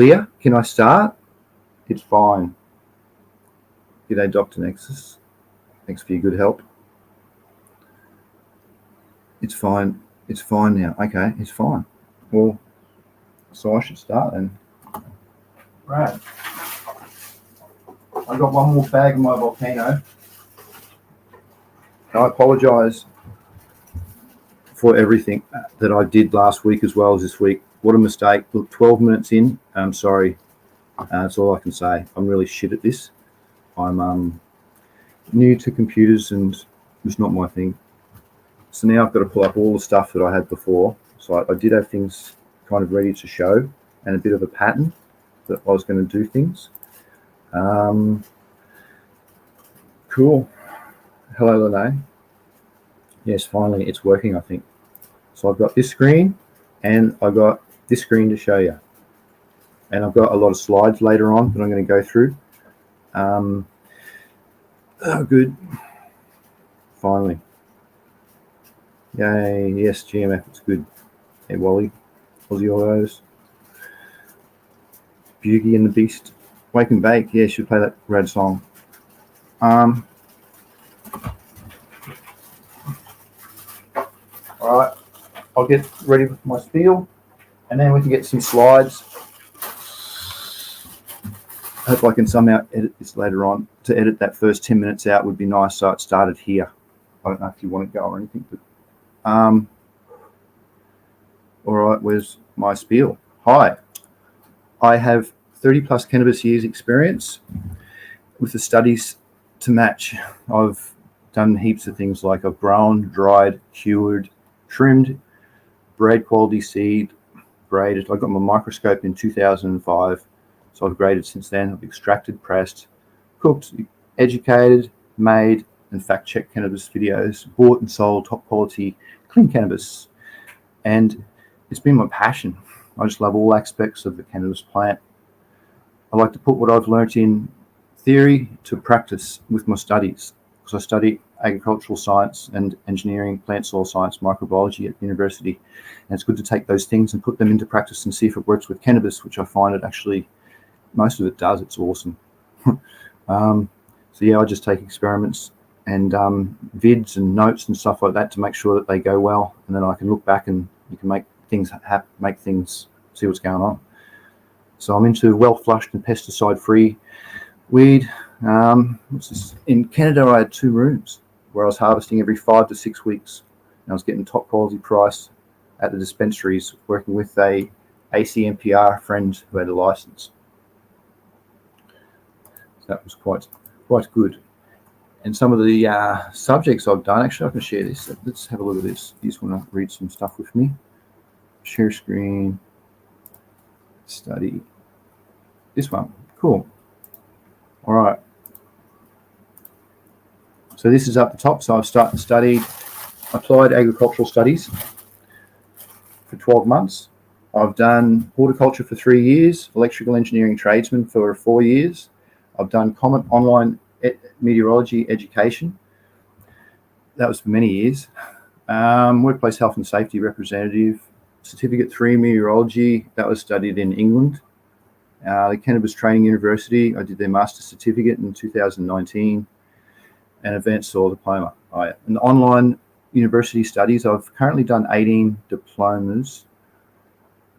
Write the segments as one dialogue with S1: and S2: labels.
S1: Clear? Can I start? It's fine. G'day, Dr. Nexus. Thanks for your good help. It's fine. It's fine now. Okay, it's fine. Well, so I should start then. Right. I got one more bag in my volcano. I apologise for everything that I did last week as well as this week. What a mistake. Look, 12 minutes in. I'm sorry. That's all I can say. I'm really shit at this. I'm new to computers and it's not my thing. So now I've got to pull up all the stuff that I had before. So I did have things kind of ready to show and a bit of a pattern that I was going to do things. Cool. Hello, Lene. Yes, finally it's working, I think. So I've got this screen and I've got this screen to show you. And I've got a lot of slides later on that I'm going to go through. Oh, good. Finally. Yay. Yes, GMF, it's good. Hey, Wally. Aussie Autos. Beauty and the Beast. Wake and Bake. Yeah, should play that rad song. All right. I'll get ready with my spiel and then we can get some slides. I hope I can somehow edit this later on. To edit that first 10 minutes out would be nice, so it started here. I don't know if you want to go or anything, but all right, where's my spiel? Hi, I have 30 plus cannabis years experience with the studies to match. I've done heaps of things like I've grown, dried, cured, trimmed, bred quality seed, graded. I got my microscope in 2005. So I've graded since then. I've extracted, pressed, cooked, educated, made, and fact-checked cannabis videos, bought and sold top quality clean cannabis. And it's been my passion. I just love all aspects of the cannabis plant. I like to put what I've learnt in theory to practice with my studies, because I study agricultural science and engineering, plant soil science, microbiology at university. And it's good to take those things and put them into practice and see if it works with cannabis, which I find it actually, most of it does. It's awesome. So yeah, I just take experiments and vids and notes and stuff like that to make sure that they go well, and then I can look back and you can make things see what's going on. So I'm into well flushed and pesticide free weed. What's this? In Canada, I had 2 rooms where I was harvesting every 5 to 6 weeks, and I was getting top quality price at the dispensaries, working with a ACMPR friend who had a license. That was quite good. And some of the subjects I've done, actually I can share this. Let's have a look at this. You just want to read some stuff with me. Share screen, study. This one, cool. All right. So this is up the top. So I've studied applied agricultural studies for 12 months. I've done horticulture for 3 years, electrical engineering tradesman for 4 years. I've done common online meteorology education. That was for many years. Workplace health and safety representative, certificate 3 meteorology. That was studied in England. The Cannabis Training University, I did their master's certificate in 2019, and advanced soil diploma. And online university studies, I've currently done 18 diplomas.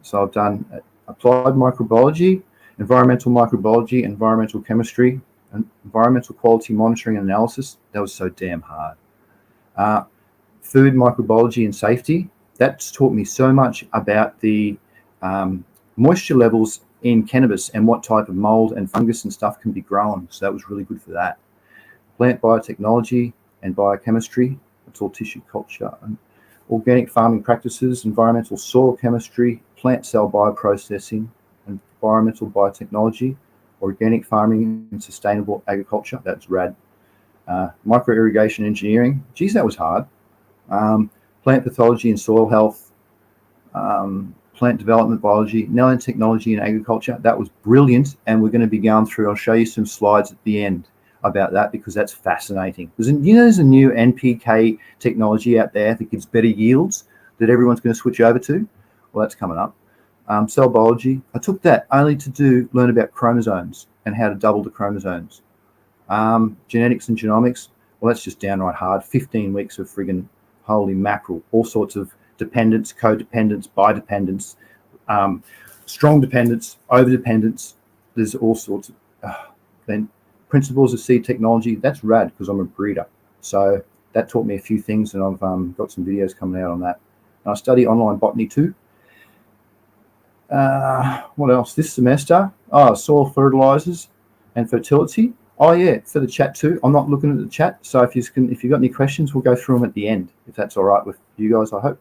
S1: So I've done applied microbiology, environmental microbiology, environmental chemistry, and environmental quality monitoring and analysis. That was so damn hard. Food microbiology and safety. That's taught me so much about the moisture levels in cannabis and what type of mold and fungus and stuff can be grown. So that was really good for that. Plant biotechnology and biochemistry. That's all tissue culture. And organic farming practices, environmental soil chemistry, plant cell bioprocessing, environmental biotechnology, organic farming and sustainable agriculture. That's rad. Micro irrigation engineering. Geez, that was hard. Plant pathology and soil health. Plant development biology, nanotechnology and agriculture. That was brilliant, and we're going to be going through. I'll show you some slides at the end about that because that's fascinating. There's a new NPK technology out there that gives better yields that everyone's going to switch over to. Well, that's coming up. Cell biology. I took that only to learn about chromosomes and how to double the chromosomes. Genetics and genomics. Well, that's just downright hard. 15 weeks of friggin' holy mackerel. All sorts of dependence, codependence, bidependence, strong dependence, overdependence. There's all sorts of then principles of seed technology. That's rad because I'm a breeder. So that taught me a few things, and I've got some videos coming out on that. And I study online botany too. What else this semester? Soil fertilizers and fertility. Oh yeah, for the chat too. I'm not looking at the chat, so if you've got any questions, we'll go through them at the end, if that's all right with you guys, I hope.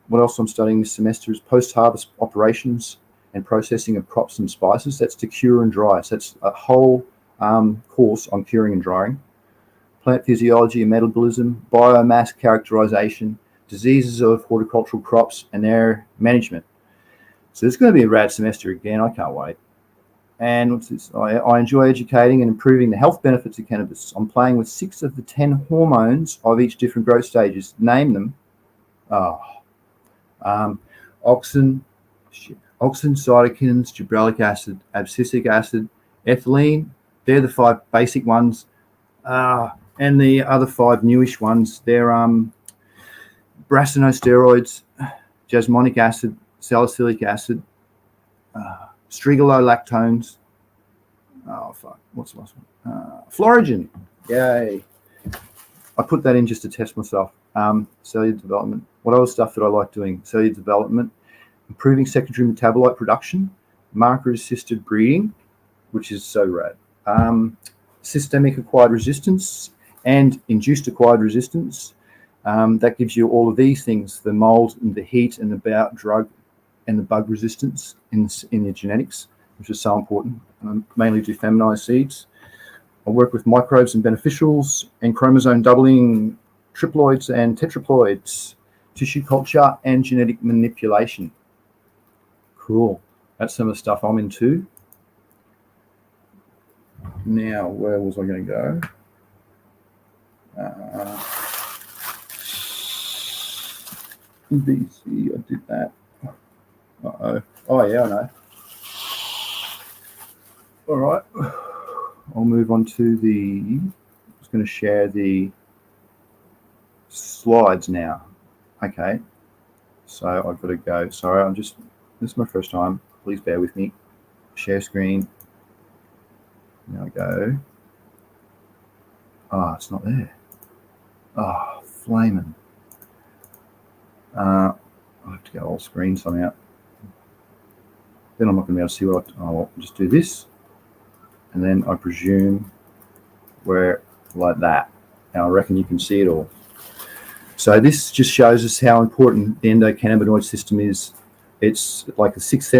S1: What else I'm studying this semester is post-harvest operations and processing of crops and spices. That's to cure and dry. So that's a whole course on curing and drying. Plant physiology and metabolism, biomass characterization, diseases of horticultural crops and their management. So it's going to be a rad semester again. I can't wait. And what's this? I enjoy educating and improving the health benefits of cannabis. I'm playing with 6 of the 10 hormones of each different growth stages. Name them. Auxin, cytokines, gibberellic acid, abscisic acid, ethylene. They're the 5 basic ones. And the other 5 newish ones, they're brasinosteroids, jasmonic acid, salicylic acid, strigololactones. What's the last one? Florigen. Yay. I put that in just to test myself. Cellular development. What other stuff that I like doing? Cellular development, improving secondary metabolite production, marker-assisted breeding, which is so rad. Systemic acquired resistance and induced acquired resistance. That gives you all of these things, the mold and the heat and the drug and the bug resistance in your genetics, which is so important. I mainly do feminized seeds. I work with microbes and beneficials and chromosome doubling, triploids and tetraploids, tissue culture and genetic manipulation. Cool. That's some of the stuff I'm into. Now, where was I going to go? BC, I did that. Oh, yeah, I know. All right. I'll move on to I'm just going to share the slides now. Okay. So I've got to go. Sorry, this is my first time. Please bear with me. Share screen. There we go. It's not there. Flaming. I have to go all screen somehow. Then I'm not going to be able to see what I'll just do this. And then I presume we're like that. And I reckon you can see it all. So this just shows us how important the endocannabinoid system is. It's like a sixth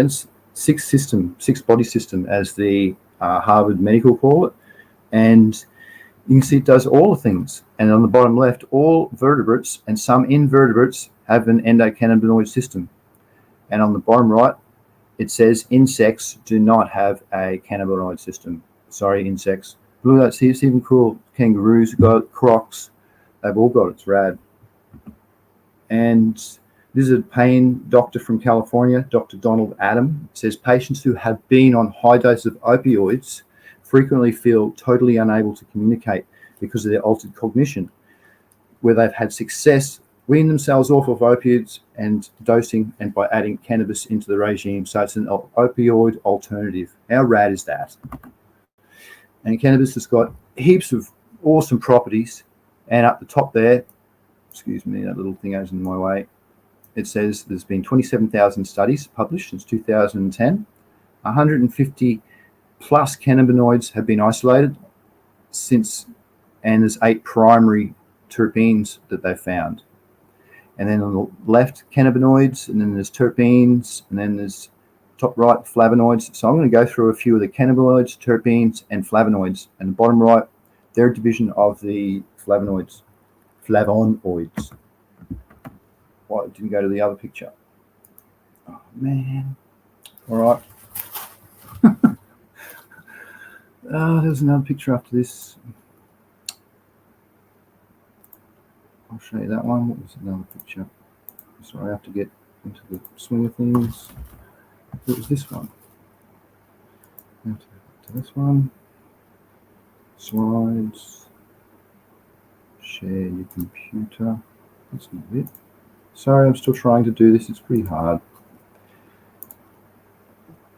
S1: body system, as the Harvard Medical call it. And you can see it does all the things. And on the bottom left, all vertebrates and some invertebrates have an endocannabinoid system. And on the bottom right, it says insects do not have a cannabinoid system. Sorry, insects. Look at that. See, it's even cool. Kangaroos got it, crocs. They've all got it. It's rad. And this is a pain doctor from California, Dr. Donald Adam. It says patients who have been on high doses of opioids frequently feel totally unable to communicate because of their altered cognition, where they've had success weaning themselves off of opiates and dosing and by adding cannabis into the regime. So it's an opioid alternative. How rad is that? And cannabis has got heaps of awesome properties. And up the top there, excuse me, that little thing goes in my way. It says there's been 27,000 studies published since 2010. 150 plus cannabinoids have been isolated since, and there's 8 primary terpenes that they've found. And then on the left, cannabinoids, and then there's terpenes, and then there's top right, flavonoids. So I'm going to go through a few of the cannabinoids, terpenes, and flavonoids. And the bottom right, they're a division of the flavonoids. Flavonoids. Why it didn't go to the other picture? Oh, man. All right. There's another picture after this. I'll show you that one. What was another picture? Sorry, I have to get into the swing of things. It was this one. To this one. Slides. Share your computer. That's not it. Sorry, I'm still trying to do this. It's pretty hard.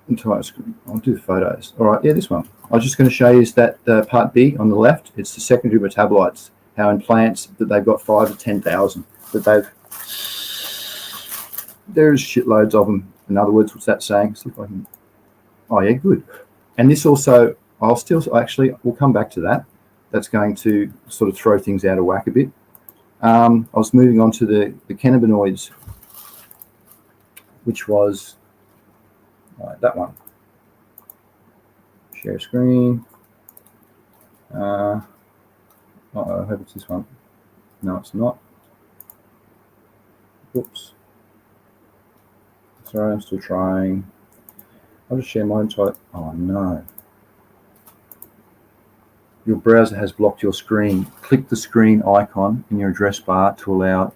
S1: Entire screen. I'll do the photos. All right, yeah, this one. I was just going to show you is that part B on the left. It's the secondary metabolites. How in plants that they've got 5 to 10,000. That there's shitloads of them. In other words, what's that saying? See if I can. Oh yeah, good. And this also, we'll come back to that. That's going to sort of throw things out of whack a bit. I was moving on to the cannabinoids, which was that one. Share screen. I hope it's this one. No, it's not. Whoops. Sorry, I'm still trying. I'll just share mine. Oh no. Your browser has blocked your screen. Click the screen icon in your address bar to allow.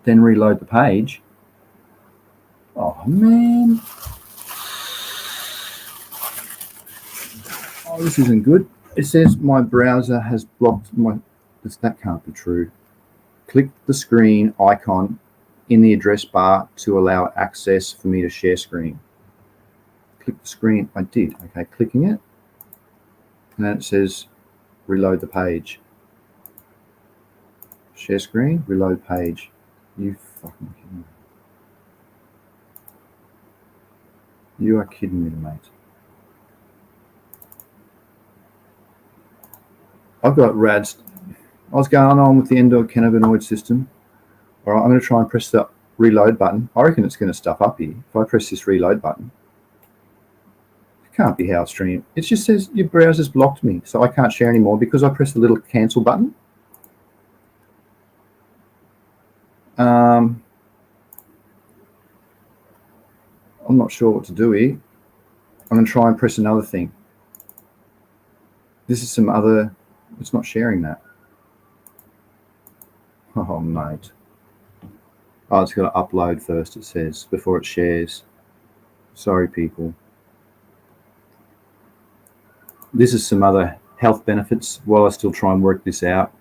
S1: Then reload the page. Oh man. Oh, this isn't good. It says my browser has blocked my. That can't be true. Click the screen icon in the address bar to allow access for me to share screen. Click the screen. I did. Okay, clicking it. And then it says reload the page. Share screen, reload page. You fucking kidding me. You are kidding me, mate. I've got rads. I was going on with the endocannabinoid system. All right, I'm going to try and press the reload button. I reckon it's going to stuff up here. If I press this reload button, it can't be how it's streamed. It just says your browser's blocked me, so I can't share anymore because I pressed the little cancel button. I'm not sure what to do here. I'm going to try and press another thing. This is some other. It's not sharing that. Oh, mate. Oh, it's got to upload first, it says, before it shares. Sorry, people. This is some other health benefits while I still try and work this out.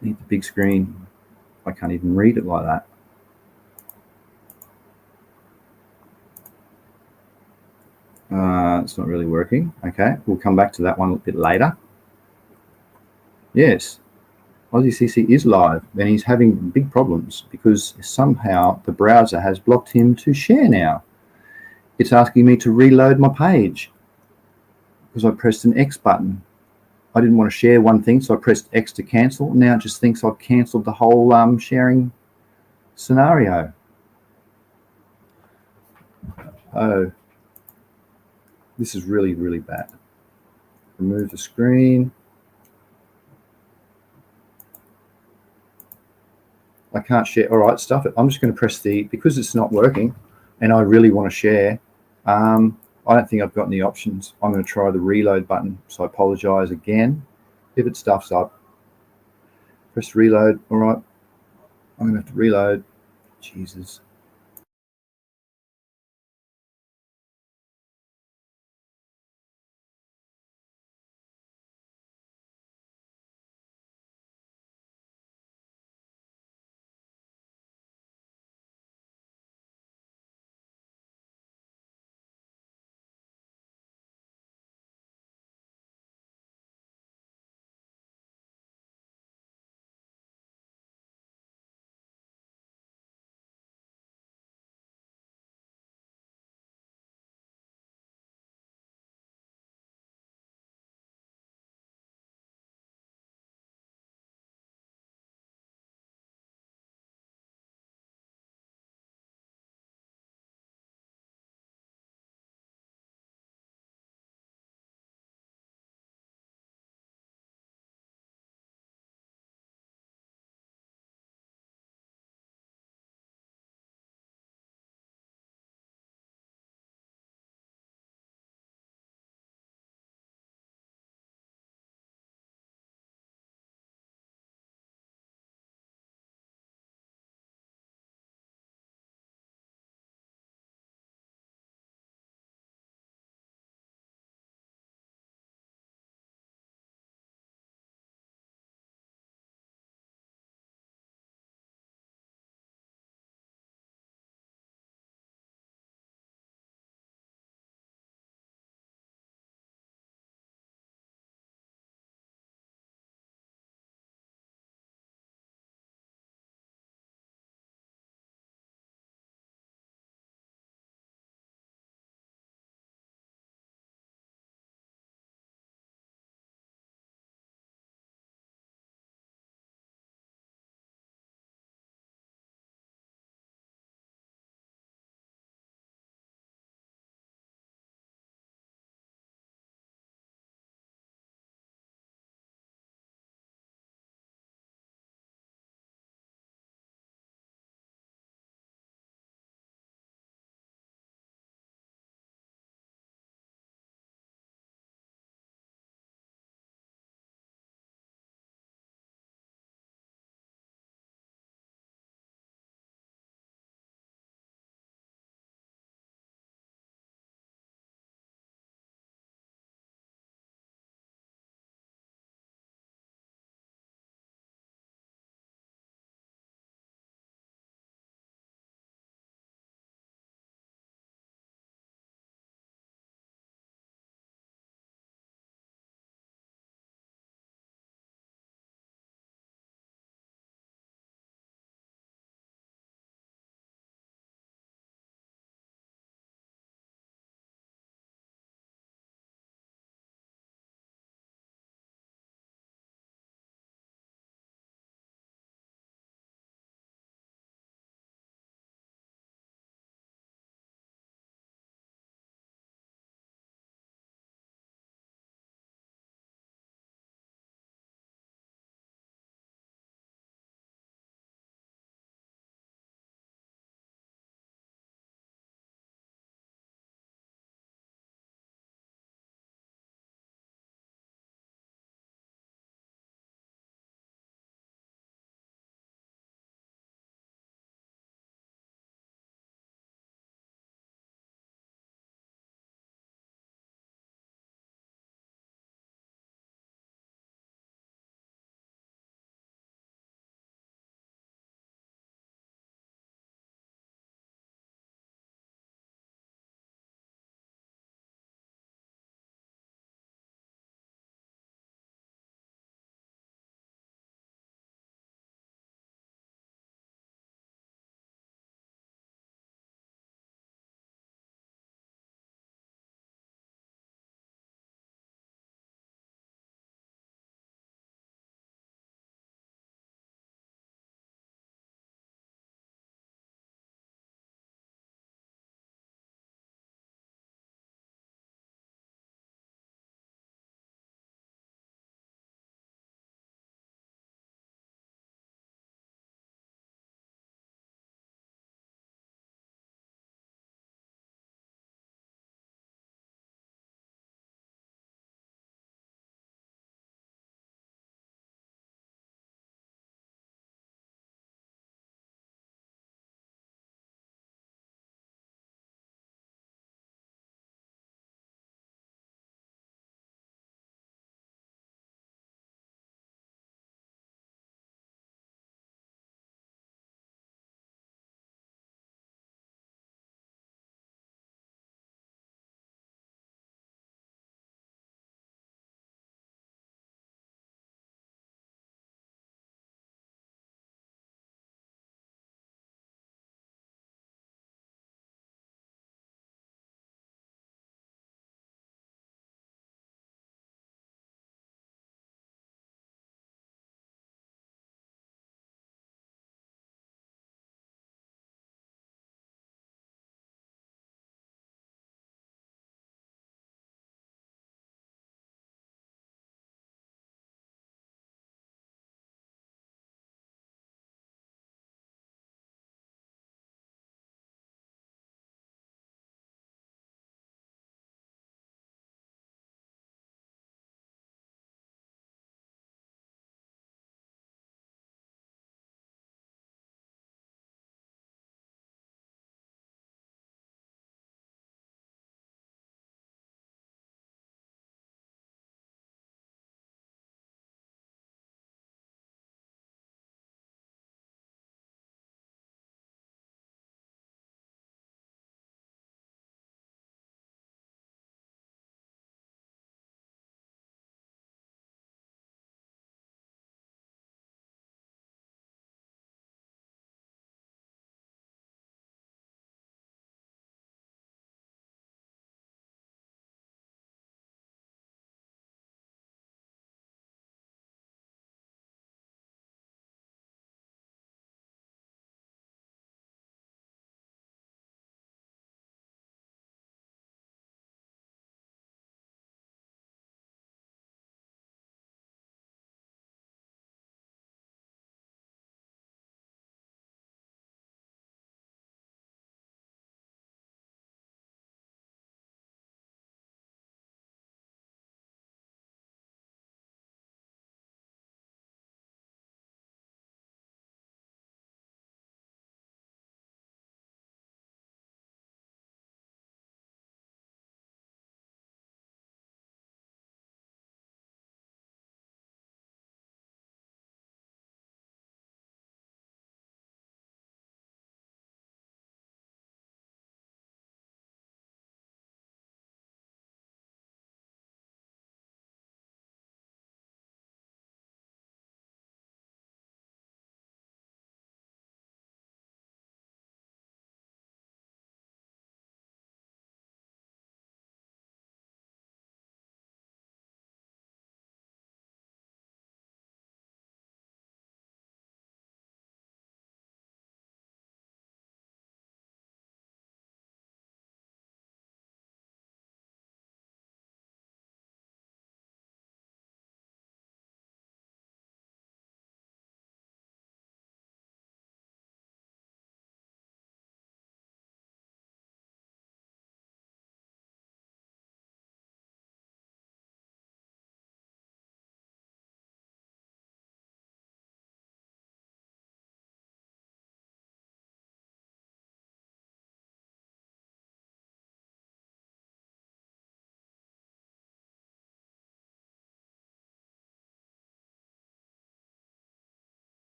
S1: Need the big screen. I can't even read it like that. It's not really working. Okay, we'll come back to that one a bit later. Yes, AussyCC is live and he's having big problems because somehow the browser has blocked him to share now. It's asking me to reload my page because I pressed an X button. I didn't want to share one thing, so I pressed X to cancel. Now it just thinks I've cancelled the whole sharing scenario. Oh, this is really, really bad. Remove the screen. I can't share. All right, stuff it. I'm just going to press because it's not working and I really want to share. I don't think I've got any options. I'm going to try the reload button. So I apologize again if it stuffs up. Press reload. All right. I'm going to have to reload. Jesus.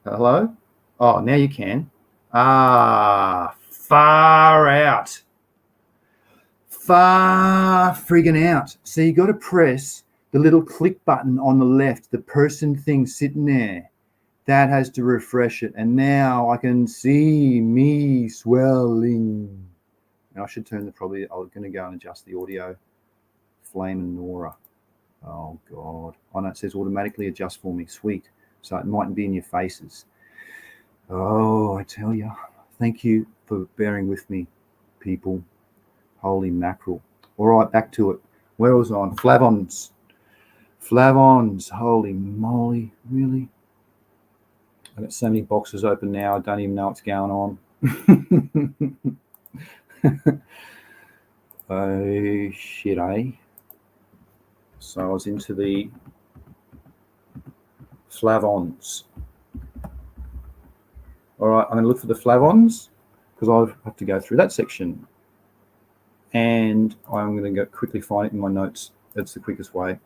S1: Hello? Oh, now you can. Ah, far out. Far friggin' out. So you got to press the little click button on the left, the person thing sitting there. That has to refresh it. And now I can see me swelling. Now I should turn I'm going to go and adjust the audio. Flame and Nora. Oh, God. Oh, no, it says automatically adjust for me. Sweet. So it mightn't be in your faces. Oh, I tell you. Thank you for bearing with me, people. Holy mackerel. All right, back to it. Where was I on? Flavons. Holy moly. Really? I've got so many boxes open now. I don't even know what's going on. Oh, shit, eh? So I was into the flavons. All right, I'm going to look for the flavons because I have to go through that section. And I'm going to go quickly find it in my notes. That's the quickest way.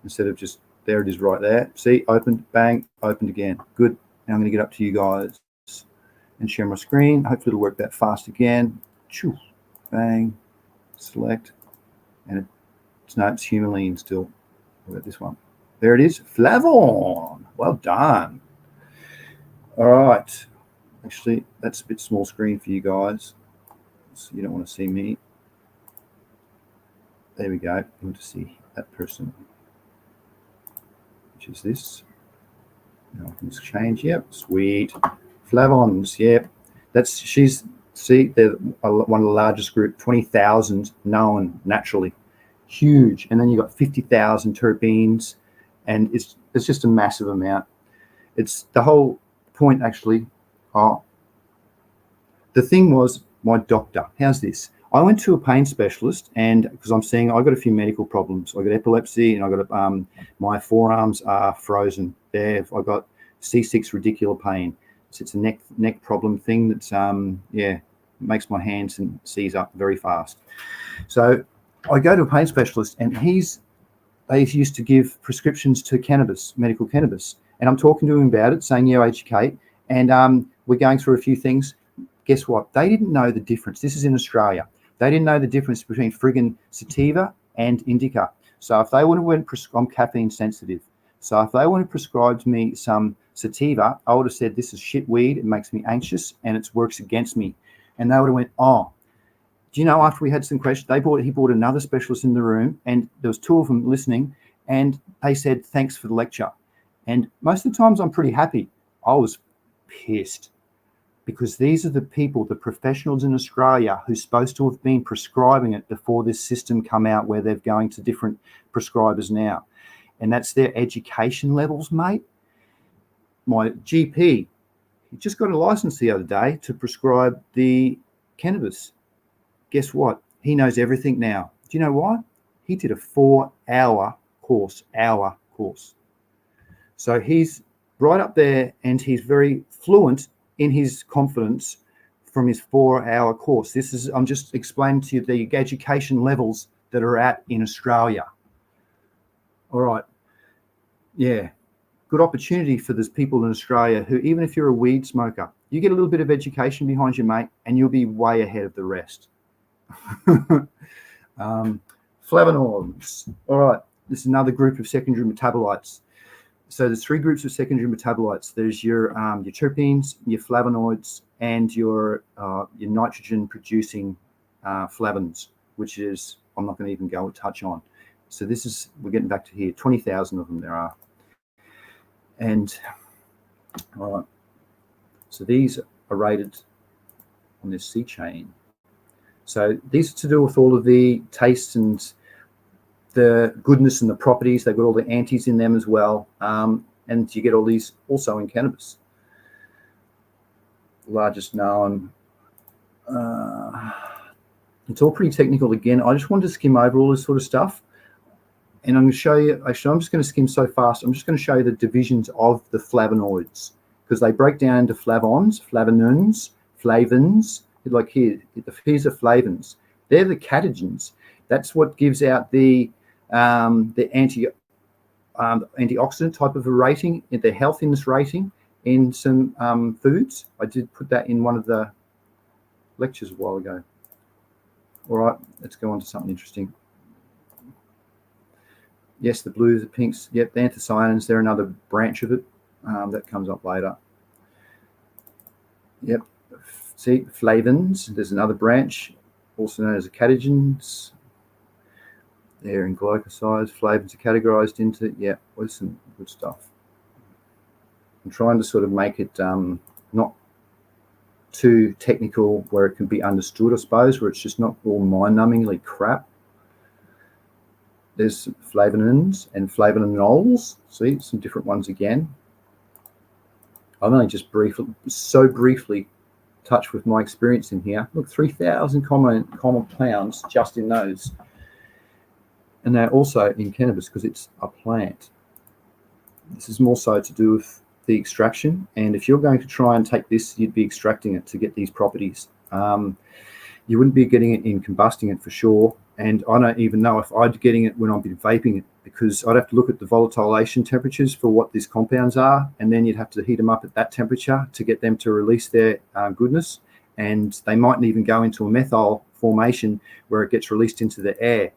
S1: Instead of just, there it is right there. See, opened, bang, opened again. Good. Now I'm going to get up to you guys and share my screen. Hopefully it'll work that fast again. Choo, bang, select. And it's humulene still. What about this one? There it is, flavon. Well done. All right. Actually, that's a bit small screen for you guys. So you don't want to see me. There we go. You want to see that person, which is this. Now I can just change. Yep, sweet. Flavons. Yep, they're one of the largest group. 20,000 known naturally, huge. And then you got 50,000 terpenes, and it's just a massive amount. It's the whole point actually. Oh, the thing was my doctor. How's this? I went to a pain specialist, and because I got a few medical problems. I got epilepsy, and I got my forearms are frozen. There, I got C6 radicular pain. So it's a neck problem thing that's makes my hands and seize up very fast. So I go to a pain specialist, and they used to give prescriptions to cannabis, medical cannabis, and I'm talking to him about it, saying, "Yeah, educate," and we're going through a few things. Guess what? They didn't know the difference. This is in Australia. They didn't know the difference between friggin' sativa and indica. So if they would have I'm caffeine sensitive. So if they would have prescribed me some sativa, I would have said, this is shit weed. It makes me anxious and it works against me. And they would have went, oh, do you know, after we had some questions, he brought another specialist in the room, and there was two of them listening, and they said, thanks for the lecture. And most of the times I'm pretty happy. I was pissed. Because these are the people, the professionals in Australia who's supposed to have been prescribing it before this system come out where they're going to different prescribers now. And that's their education levels, mate. My GP, he just got a license the other day to prescribe the cannabis. Guess what? He knows everything now. Do you know why? He did a 4-hour course. So he's right up there, and he's very fluent in his confidence from his 4-hour course. I'm just explaining to you the education levels that are at in Australia. All right. Yeah. Good opportunity for those people in Australia who, even if you're a weed smoker, you get a little bit of education behind you, mate, and you'll be way ahead of the rest. Flavonoids. All right. This is another group of secondary metabolites. So there's three groups of secondary metabolites. There's your terpenes, your flavonoids, and your nitrogen-producing flavins, which is I'm not going to even go touch on. So we're getting back to here. 20,000 of them there are. And all right. So these are rated on this C chain. So these are to do with all of the tastes and the goodness and the properties. They've got all the antis in them as well, and you get all these also in cannabis. Largest known. It's all pretty technical again. I just wanted to skim over all this sort of stuff, and I'm going to show you. Actually, I'm just going to skim so fast. I'm just going to show you the divisions of the flavonoids, because they break down into flavons, flavonones, flavins. Like here's the flavins. They're the catechins. That's what gives out the antioxidant type of a rating, the healthiness rating, in some foods. I did put that in one of the lectures a while ago. All right, let's go on to something interesting. Yes, the blues, the pinks. Yep, the anthocyanins, they're another branch of it. That comes up later. Yep, see, flavins, there's another branch, also known as the catechins. They're in glycosides. Flavins are categorized into, yeah, with some good stuff. I'm trying to sort of make it not too technical where it can be understood, I suppose, where it's just not all mind-numbingly crap. There's flavonins and flavoninols. See, some different ones again. I've only just briefly touched with my experience in here. Look, 3,000 compounds just in those. And they're also in cannabis because it's a plant. This is more so to do with the extraction. And if you're going to try and take this, you'd be extracting it to get these properties. You wouldn't be getting it in combusting it for sure. And I don't even know if I'd be getting it when I'd be vaping it, because I'd have to look at the volatilization temperatures for what these compounds are, and then you'd have to heat them up at that temperature to get them to release their goodness. And they mightn't even go into a methyl formation where it gets released into the air,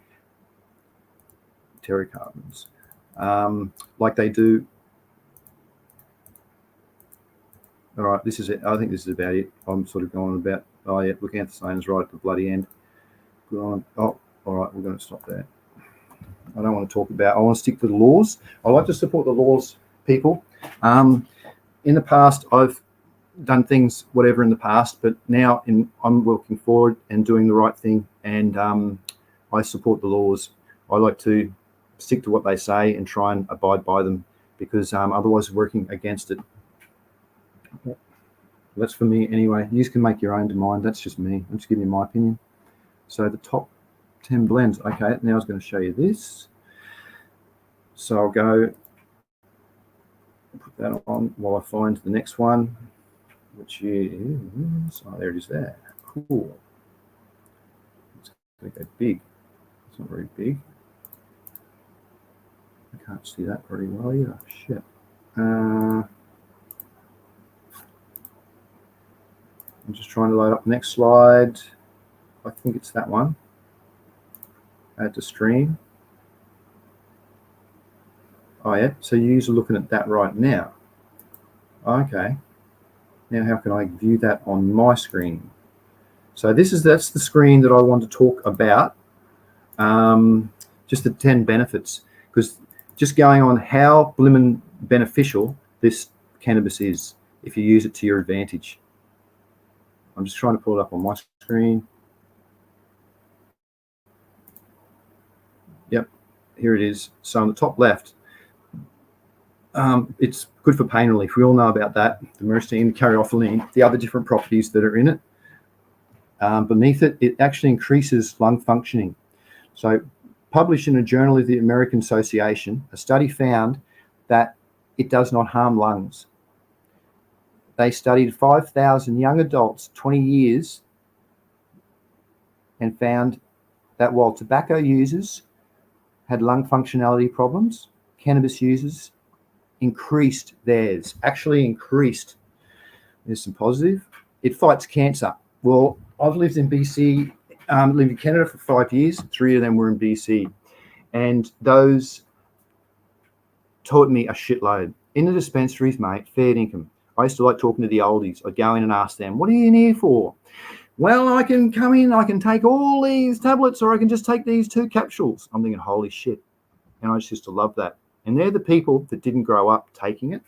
S1: pterocarbons, like they do. All right, this is it. I think this is about it. I'm sort of going about, oh yeah, look, anthocyanins right at the bloody end. Good on. Oh, all right, we're going to stop there. I don't want to talk about, I want to stick to the laws. I like to support the laws, people. In the past, I've done things, whatever in the past, but now I'm looking forward and doing the right thing, and I support the laws. I like to stick to what they say and try and abide by them, because otherwise working against it. That's for me anyway. You can make your own mind. That's just me. I'm just giving you my opinion. So the top 10 blends. Okay, now I was going to show you this. So I'll go put that on while I find the next one, which is, oh, there it is there. Cool. It's going to go big. It's not very big. I can't see that very well either. Shit. I'm just trying to load up the next slide. I think it's that one. Add to stream. Oh yeah, so you're looking at that right now. Okay. Now how can I view that on my screen? So that's the screen that I want to talk about. Just the 10 benefits, because just going on how blimmin' beneficial this cannabis is if you use it to your advantage. I'm just trying to pull it up on my screen. Yep, here it is. So on the top left, it's good for pain relief. We all know about that. The myrcene, the caryophyllene, the other different properties that are in it. Beneath it, it actually increases lung functioning. So published in a journal of the American Association, a study found that it does not harm lungs. They studied 5,000 young adults, 20 years, and found that while tobacco users had lung functionality problems, cannabis users increased theirs, actually increased. There's some positive. It fights cancer. Well, I've lived in BC, lived in Canada for 5 years. 3 of them were in BC. And those taught me a shitload. In the dispensaries, mate, fair income. I used to like talking to the oldies. I'd go in and ask them, what are you in here for? Well, I can come in, I can take all these tablets, or I can just take these 2 capsules. I'm thinking, holy shit. And I just used to love that. And they're the people that didn't grow up taking it.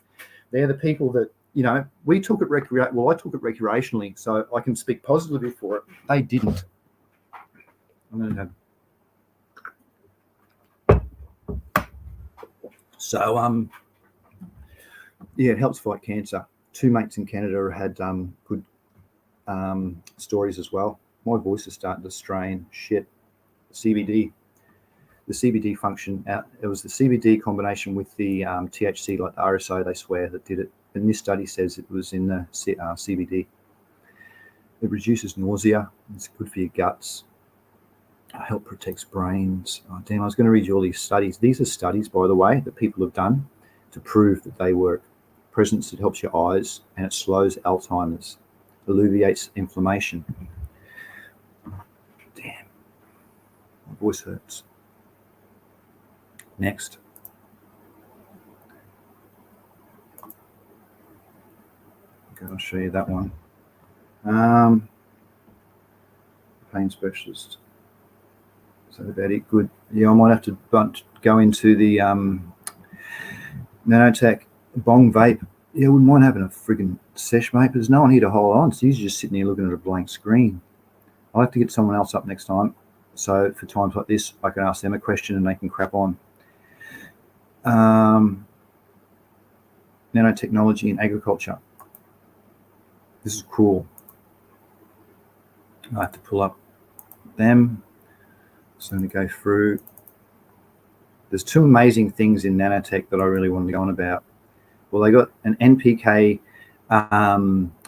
S1: They're the people that, you know, I took it recreationally, so I can speak positively for it. They didn't. I'm going to have... So, yeah, it helps fight cancer. 2 mates in Canada had good stories as well. My voice is starting to strain. Shit. CBD. The CBD function out. It was the CBD combination with the THC, like the RSO, they swear, that did it. And this study says it was in the CBD. It reduces nausea. It's good for your guts. Help protects brains. Oh, damn, I was going to read you all these studies. These are studies, by the way, that people have done to prove that they work. presence that helps your eyes, and it slows Alzheimer's, alleviates inflammation. Damn, my voice hurts. Next. Okay, I'll show you that one. Pain specialist. Is that about it? Good. Yeah, I might have to go into the Nanotech bong vape. Yeah, we might having a friggin' sesh, mate, but there's no one here to hold on. So he's just sitting here looking at a blank screen. I'll have to get someone else up next time. So for times like this, I can ask them a question and they can crap on. Nanotechnology in agriculture. This is cool. I have to pull up them. So I'm going to go through. There's two amazing things in nanotech that I really wanted to go on about. Well, they got an NPK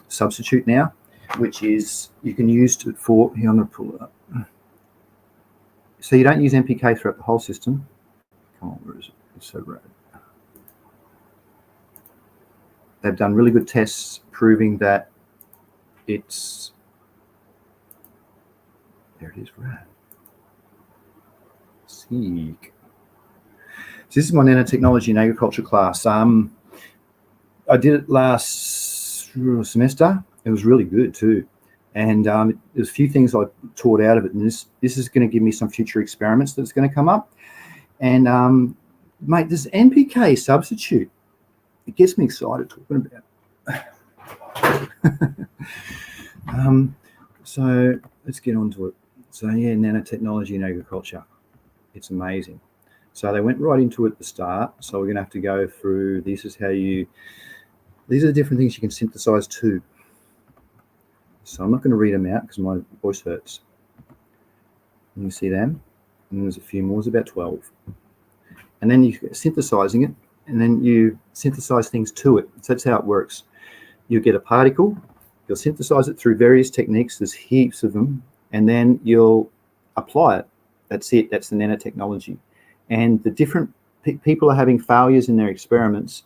S1: substitute now, which is you can use it for. Here, I'm going to pull it up. So you don't use NPK throughout the whole system. Come on, where is it? It's so red. They've done really good tests proving that it's. There it is, rad. Seek. So this is my nanotechnology in agriculture class. I did it last semester. It was really good too, and there's a few things I taught out of it. And this is going to give me some future experiments that's going to come up. And mate, this NPK substitute, it gets me excited talking about it. So let's get on to it. So yeah, nanotechnology in agriculture, it's amazing. So they went right into it at the start. So we're going to have to go through. This is how you. These are the different things you can synthesize too. So I'm not going to read them out because my voice hurts. You can see them, and there's a few more. There's about 12. And then you're synthesizing it, and then you synthesize things to it. So that's how it works. You get a particle. You'll synthesize it through various techniques. There's heaps of them, and then you'll apply it. That's it. That's the nanotechnology. And the different people are having failures in their experiments,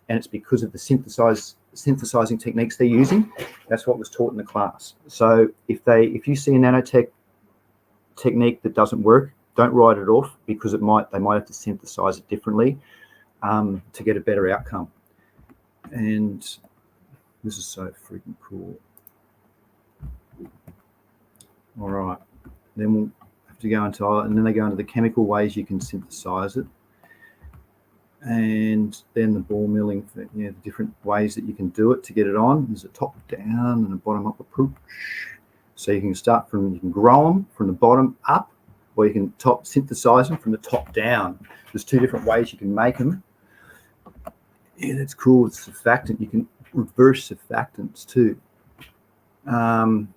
S1: and it's because of the synthesizing techniques they're using. That's what was taught in the class. So if you see a nanotech technique that doesn't work, don't write it off, because they might have to synthesize it differently to get a better outcome. And this is so freaking cool. All right, then we'll have to go into, and then they go into the chemical ways you can synthesize it, and then the ball milling, the different ways that you can do it to get it on. There's a top down and a bottom up approach. So you can start you can grow them from the bottom up, or you can synthesize them from the top down. There's two different ways you can make them. Yeah, that's cool. It's surfactant. You can reverse surfactants too. Come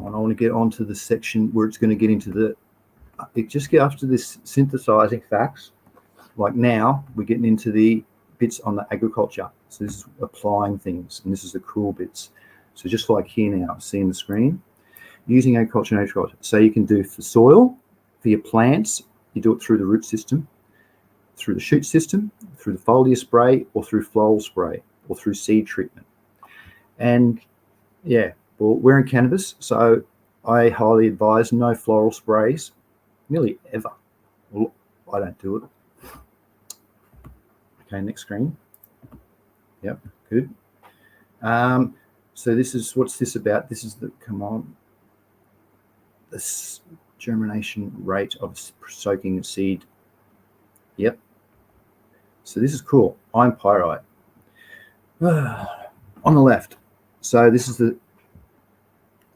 S1: on, I want to get onto the section where it's going to get into just get after this synthesizing facts. Like now, we're getting into the bits on the agriculture. So this is applying things, and this is the cool bits. So just like here now, seeing the screen, using agriculture and agriculture. So you can do for soil, for your plants, you do it through the root system, through the shoot system, through the foliar spray, or through floral spray, or through seed treatment. And yeah, well, we're in cannabis, so I highly advise no floral sprays, nearly ever. Well, I don't do it. Okay, next screen. Yep, good. So what's this about? This is this germination rate of soaking the seed. Yep. So this is cool. Iron pyrite. On the left. So this is the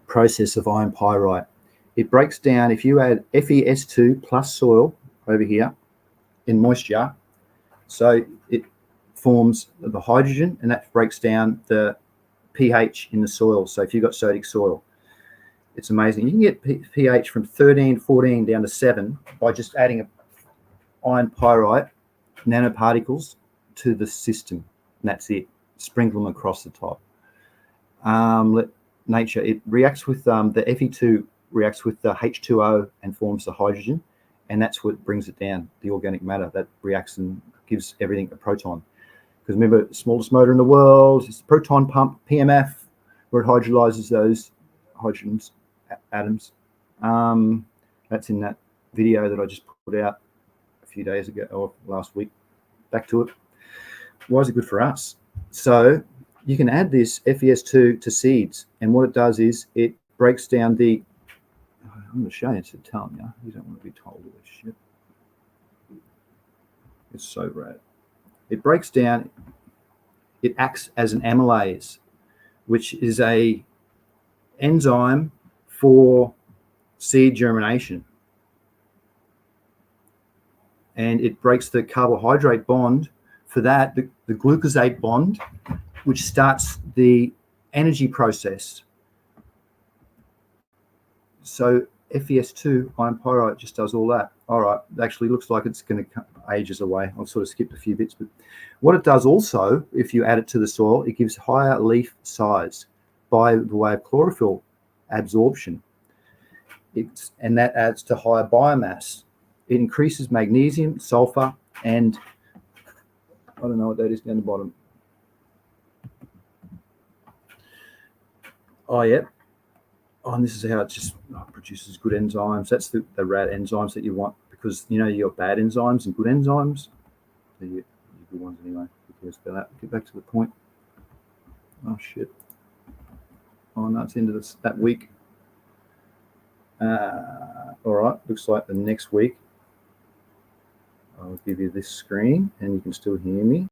S1: process of iron pyrite. It breaks down, if you add FeS2 plus soil over here in moisture, so it forms the hydrogen, and that breaks down the pH in the soil. So if you've got sodic soil, it's amazing. You can get pH from 13, 14 down to 7 by just adding iron pyrite nanoparticles to the system, and that's it. Sprinkle them across the top. Nature, it reacts with the Fe2 reacts with the H2O and forms the hydrogen, and that's what brings it down, the organic matter that reacts and gives everything a proton. Because remember, the smallest motor in the world is the proton pump, PMF, where it hydrolyzes those hydrogens atoms. That's in that video that I just put out a few days ago or last week. Back to it. Why is it good for us? So you can add this FES2 to seeds, and what it does is it breaks down the. I'm going to show you. It's telling you. You don't want to be told all this shit. It's so rad. It breaks down. It acts as an amylase, which is a enzyme for seed germination, and it breaks the carbohydrate bond. For that, the glucosate bond, which starts the energy process. So FES2 iron pyrite just does all that. All right, it actually looks like it's going to come ages away. I've sort of skipped a few bits, but what it does also, if you add it to the soil, it gives higher leaf size by the way of chlorophyll absorption. And that adds to higher biomass. It increases magnesium, sulfur, and I don't know what that is down the bottom. Oh, yeah. Oh, and this is how it just produces good enzymes. That's the rad enzymes that you want, because you know you got bad enzymes and good enzymes. They're your good ones anyway. Get back to the point. Oh shit. Oh no, it's into that week. All right, looks like the next week I'll give you this screen and you can still hear me.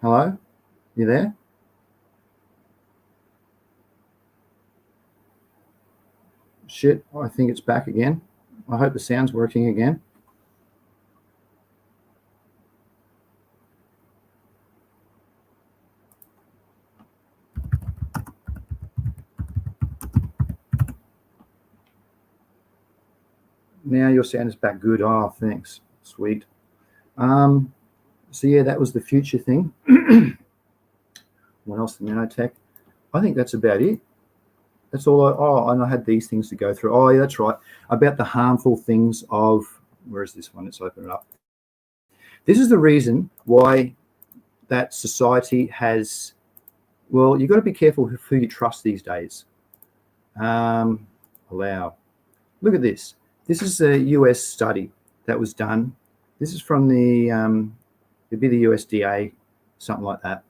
S1: Hello? You there? Shit, I think it's back again. I hope the sound's working again. Now your sound is back good. Oh, thanks. Sweet. So yeah, that was the future thing. What else? The nanotech. I think that's about it. That's all. And I had these things to go through. Oh, yeah, that's right. About the harmful things of. Where is this one? Let's open it up. This is the reason why that society has. Well, you've got to be careful who you trust these days. Allow. Look at this. This is a US study that was done. This is from it'd be the USDA, something like that.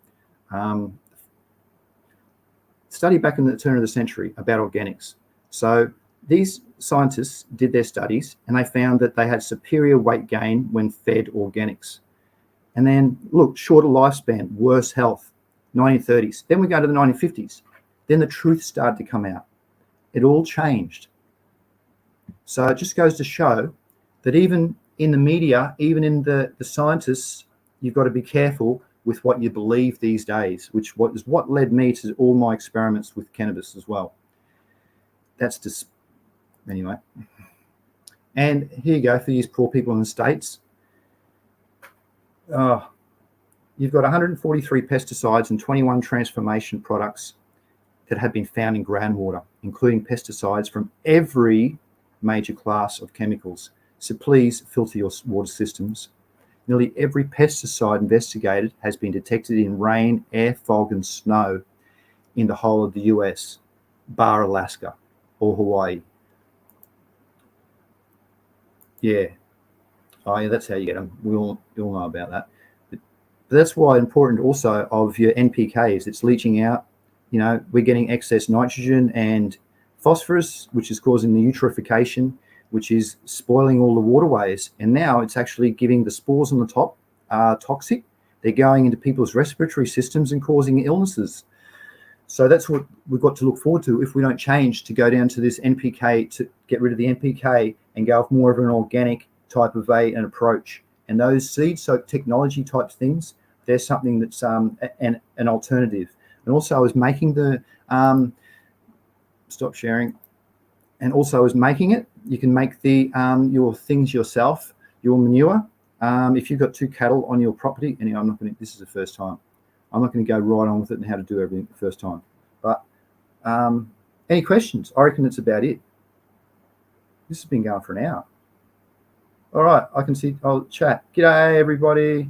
S1: Study back in the turn of the century about organics. So these scientists did their studies and they found that they had superior weight gain when fed organics. And then look, shorter lifespan, worse health, 1930s. Then we go to the 1950s. Then the truth started to come out. It all changed. So it just goes to show that even in the media, even in the scientists, you've got to be careful with what you believe these days, which is what led me to all my experiments with cannabis as well. That's just, anyway. And here you go for these poor people in the States. You've got 143 pesticides and 21 transformation products that have been found in groundwater, including pesticides from every major class of chemicals. So please filter your water systems. Nearly every pesticide investigated has been detected in rain, air, fog, and snow in the whole of the US, bar Alaska or Hawaii. Yeah. Oh, yeah, that's how you get them. You'll know about that. But that's why important also of your NPKs. It's leaching out. You know, we're getting excess nitrogen and phosphorus, which is causing the eutrophication, which is spoiling all the waterways. And now it's actually giving the spores on the top toxic. They're going into people's respiratory systems and causing illnesses. So that's what we've got to look forward to if we don't change to go down to this NPK, to get rid of the NPK and go with more of an organic type of an approach. And those seed soak technology type things, they're something that's an alternative. And also I was making the, stop sharing. And also I was making it, you can make the your things yourself, your manure. If you've got 2 cattle on your property, and I'm not going to, this is the first time. I'm not going to go right on with it and how to do everything the first time. But any questions? I reckon that's about it. This has been going for an hour. All right, I can see, I'll chat. G'day, everybody.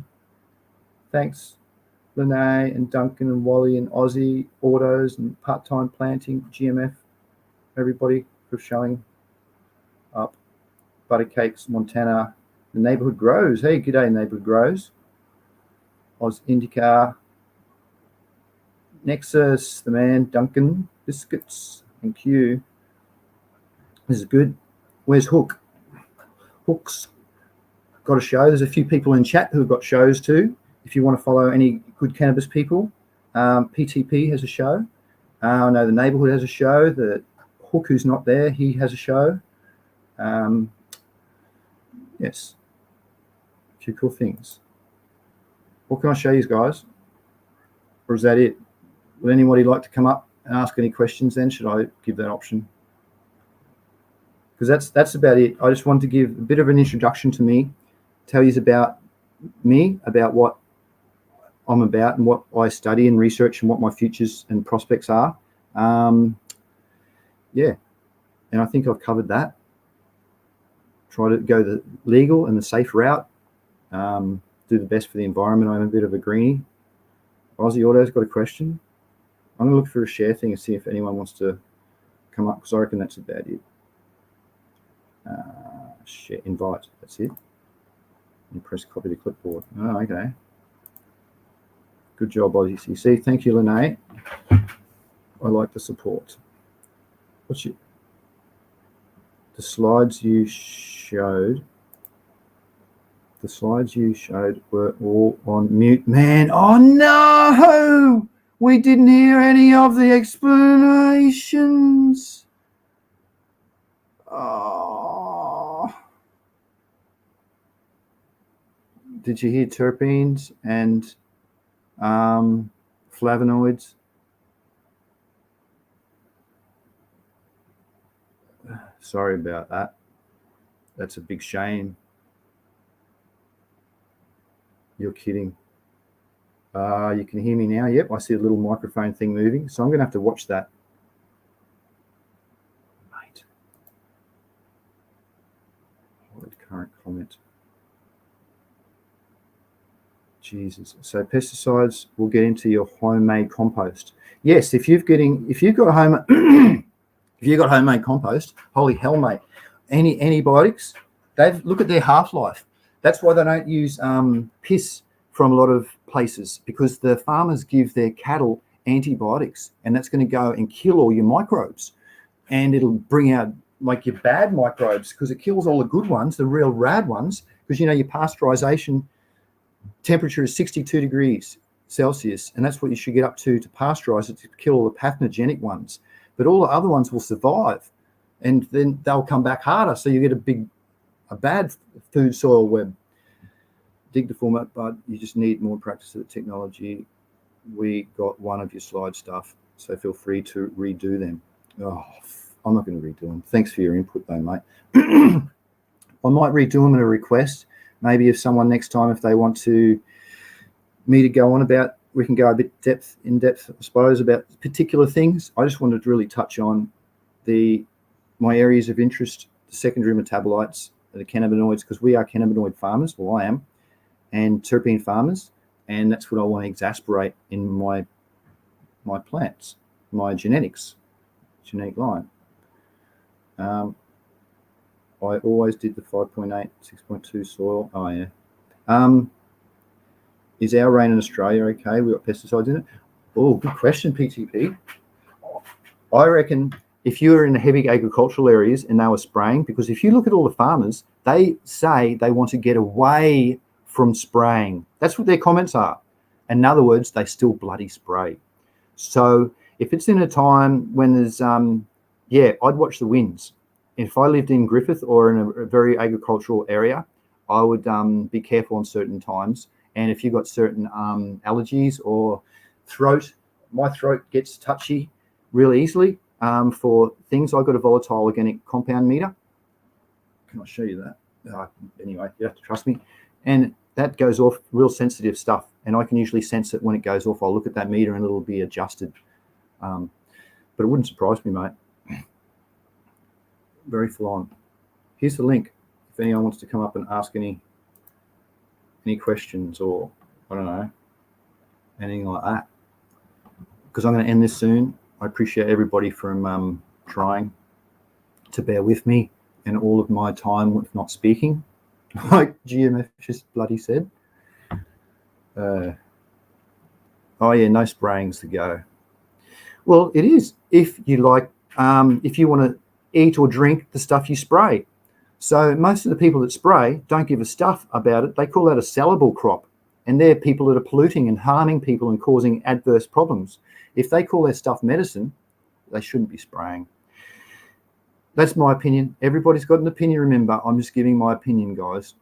S1: Thanks, Lene and Duncan and Wally and Aussie, Autos and Part-Time Planting, GMF, everybody for showing up. Buttercakes, Montana, the Neighborhood Grows. Hey, g'day, Neighborhood Grows. Oz Indica, Nexus, the man, Duncan, Biscuits, thank you. This is good. Where's Hook? Hook's got a show. There's a few people in chat who've got shows too. If you want to follow any good cannabis people, PTP has a show. I know the Neighborhood has a show. The Hook, who's not there, he has a show. Yes, a few cool things. What can I show you guys? Or is that it? Would anybody like to come up and ask any questions then? Should I give that option? Because that's about it. I just wanted to give a bit of an introduction to me, tell you about me, about what I'm about and what I study and research and what my futures and prospects are. Yeah, and I think I've covered that. Try to go the legal and the safe route. Do the best for the environment. I'm a bit of a greenie. Aussie Auto's got a question. I'm going to look for a share thing and see if anyone wants to come up, because I reckon that's about it. Share, invite, that's it. And press copy to clipboard. Oh, okay. Good job, AussyCC. Thank you, Lene. I like the support. What's your, the slides you showed The slides you showed were all on mute, man. Oh no! We didn't hear any of the explanations. Oh. Did you hear terpenes and flavonoids? Sorry about that. That's a big shame. You're kidding. You can hear me now. Yep, I see a little microphone thing moving. So I'm going to have to watch that. Mate. Hold current comment. Jesus. So pesticides will get into your homemade compost. Yes, if you've got home if you've got homemade compost, holy hell, mate. Any antibiotics, look at their half-life. That's why they don't use piss from a lot of places, because the farmers give their cattle antibiotics, and that's going to go and kill all your microbes, and it'll bring out like your bad microbes, because it kills all the good ones, the real rad ones, because your pasteurization temperature is 62 degrees Celsius, and that's what you should get up to pasteurize it, to kill all the pathogenic ones. But all the other ones will survive, and then they'll come back harder. So you get a bad food soil web. Dig the format, but you just need more practice of the technology. We got one of your slide stuff, so feel free to redo them. Oh, I'm not going to redo them. Thanks for your input though, mate. I might redo them at a request. Maybe if someone next time, if they want me to go on about, we can go a bit in depth, I suppose, about particular things. I just wanted to really touch on my areas of interest, the secondary metabolites, the cannabinoids, because we are cannabinoid farmers, well, I am, and terpene farmers, and that's what I want to exasperate in my plants, my genetic line. I always did the 5.8, 6.2 soil. Oh, yeah. Is our rain in Australia okay? We've got pesticides in it. Oh, good question, PTP. I reckon if you were in the heavy agricultural areas and they were spraying, because if you look at all the farmers, they say they want to get away from spraying. That's what their comments are. In other words, they still bloody spray. So if it's in a time when there's, I'd watch the winds. If I lived in Griffith or in a very agricultural area, I would be careful on certain times. And if you've got certain allergies or my throat gets touchy really easily for things. I've got a volatile organic compound meter. Can I show you that? Anyway, you have to trust me. And that goes off real sensitive stuff. And I can usually sense it when it goes off. I'll look at that meter and it'll be adjusted. But it wouldn't surprise me, mate. Very full on. Here's the link if anyone wants to come up and ask any questions, or I don't know, anything like that, because I'm going to end this soon. I appreciate everybody from trying to bear with me and all of my time with not speaking, like GMF just bloody said. Oh yeah, no spraying's the go. Well, it is if you like, if you want to eat or drink the stuff you spray. So most of the people that spray don't give a stuff about it. They call that a sellable crop. And they're people that are polluting and harming people and causing adverse problems. If they call their stuff medicine, they shouldn't be spraying. That's my opinion. Everybody's got an opinion, remember. I'm just giving my opinion, guys.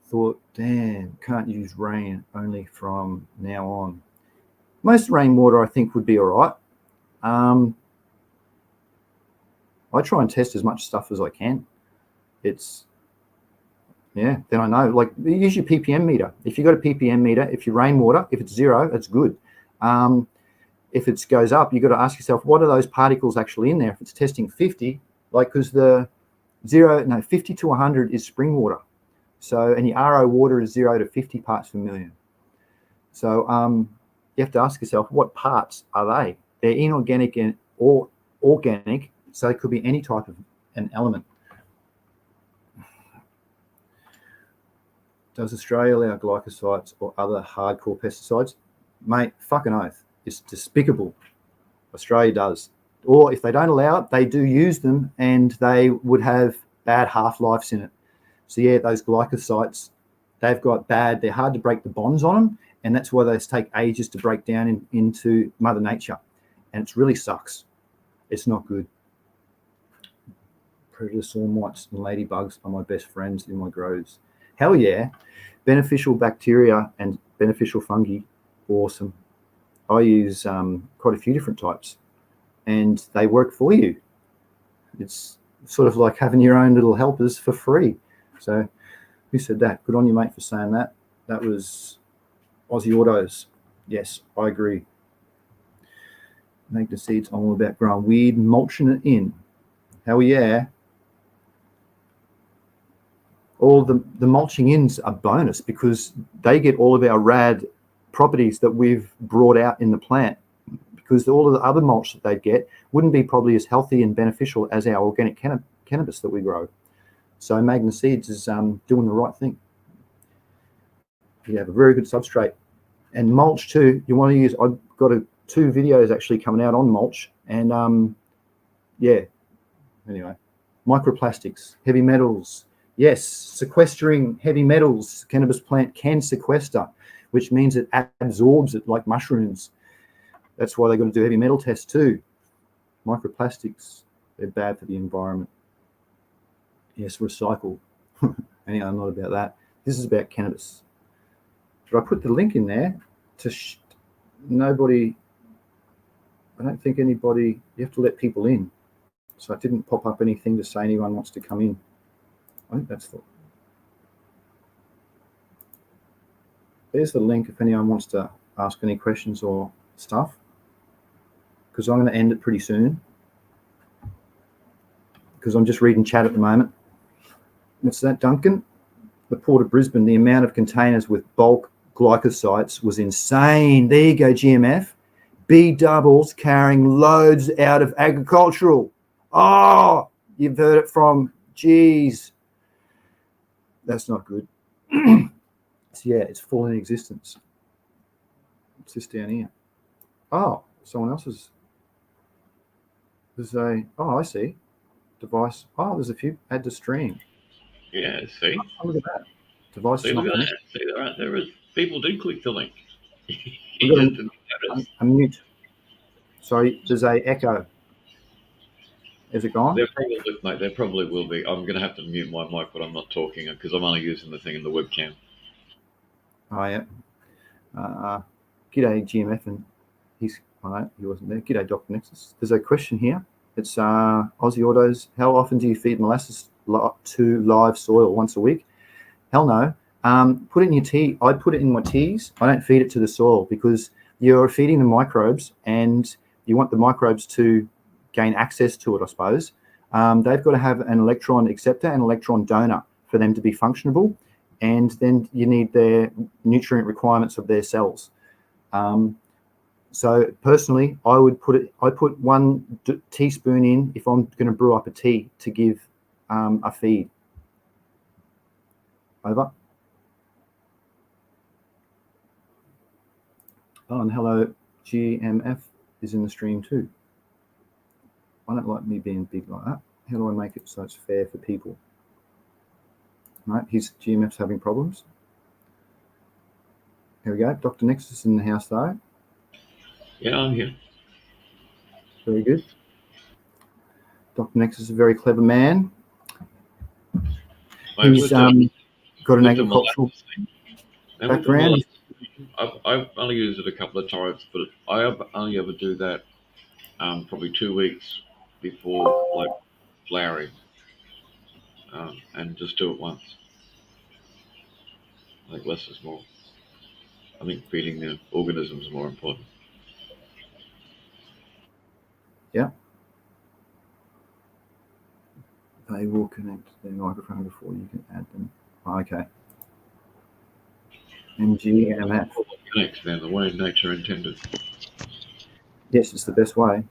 S1: Thought, damn, can't use rain only from now on. Most rainwater, I think, would be all right. I try and test as much stuff as I can. Then I know, like, use your ppm meter. If you've got a ppm meter, if your rainwater, if it's 0, it's good. If it goes up, you've got to ask yourself, what are those particles actually in there? If it's testing 50, like, because 50 to 100 is spring water. So, and your RO water is 0 to 50 parts per million. So you have to ask yourself, what parts are they? They're inorganic or organic. So it could be any type of an element. Does Australia allow glyphosites or other hardcore pesticides? Mate, fucking oath. It's despicable. Australia does. Or if they don't allow it, they do use them, and they would have bad half-lives in it. So yeah, those glycosides, they've got bad, they're hard to break the bonds on them, and that's why they take ages to break down into Mother Nature. And it really sucks. It's not good. Predator swarm mites and ladybugs are my best friends in my groves. Hell yeah. Beneficial bacteria and beneficial fungi, awesome. I use quite a few different types, and they work for you. It's sort of like having your own little helpers for free. So who said that? Good on you, mate, for saying that. That was Aussie Autos. Yes, I agree. Make the seeds. I'm all about growing weed, mulching it in. Hell yeah. All the mulching ins are bonus because they get all of our rad properties that we've brought out in the plant, because all of the other mulch that they get wouldn't be probably as healthy and beneficial as our organic cannabis that we grow. So Magna Seeds is doing the right thing. You have a very good substrate. And mulch too, you want to use, I've got 2 videos actually coming out on mulch, and yeah, anyway, microplastics, heavy metals. Yes, sequestering heavy metals, cannabis plant can sequester, which means it absorbs it like mushrooms. That's why they've got to do heavy metal tests too. Microplastics, they're bad for the environment. Yes, recycle. Anyway, I'm not about that. This is about cannabis. But I put the link in there to nobody, I don't think anybody, you have to let people in. So it didn't pop up anything to say anyone wants to come in. I think that's there's the link if anyone wants to ask any questions or stuff, because I'm going to end it pretty soon, because I'm just reading chat at the moment. What's that, Duncan? The Port of Brisbane, the amount of containers with bulk glycosides was insane. There you go, GMF. B doubles carrying loads out of agricultural. Oh, you've heard it from, geez. That's not good. So yeah, it's full in existence. It's just down here. Oh, someone else's. There's I see. Device. Oh, there's a few. Add to stream.
S2: Yeah, see?
S1: Oh, look at that. Device.
S2: See, look at that. See, there is. People do click the link.
S1: You just didn't notice. Unmute. Sorry, there's a echo. Is it gone?
S2: There probably will be. I'm going to have to mute my mic when I'm not talking because I'm only using the thing in the webcam.
S1: Oh, yeah. G'day, GMF, and he's, oh, he wasn't there. G'day, Dr. Nexus. There's a question here. It's Aussie Autos. How often do you feed molasses to live soil? Once a week? Hell no. Put it in your tea. I put it in my teas. I don't feed it to the soil because you're feeding the microbes, and you want the microbes to gain access to it, I suppose. They've got to have an electron acceptor and electron donor for them to be functionable, and then you need their nutrient requirements of their cells. So personally, I put 1 teaspoon in if I'm going to brew up a tea to give a feed. Over. Oh, and hello, GMF is in the stream too. I don't like me being big like that. How do I make it so it's fair for people? Right, his GMF's having problems. Here we go. Dr. Nexus in the house though.
S2: Yeah, I'm here.
S1: Very good. Dr. Nexus is a very clever man. He's got an agricultural background.
S2: I've only used it a couple of times, but I only ever do that probably 2 weeks before like flowering, and just do it once. Like less is more. I think feeding the organisms is more important.
S1: Yeah. They will connect their microphone before you can add them. Okay. MGMF.
S2: Connects then the way nature intended.
S1: Yes, it's the best way.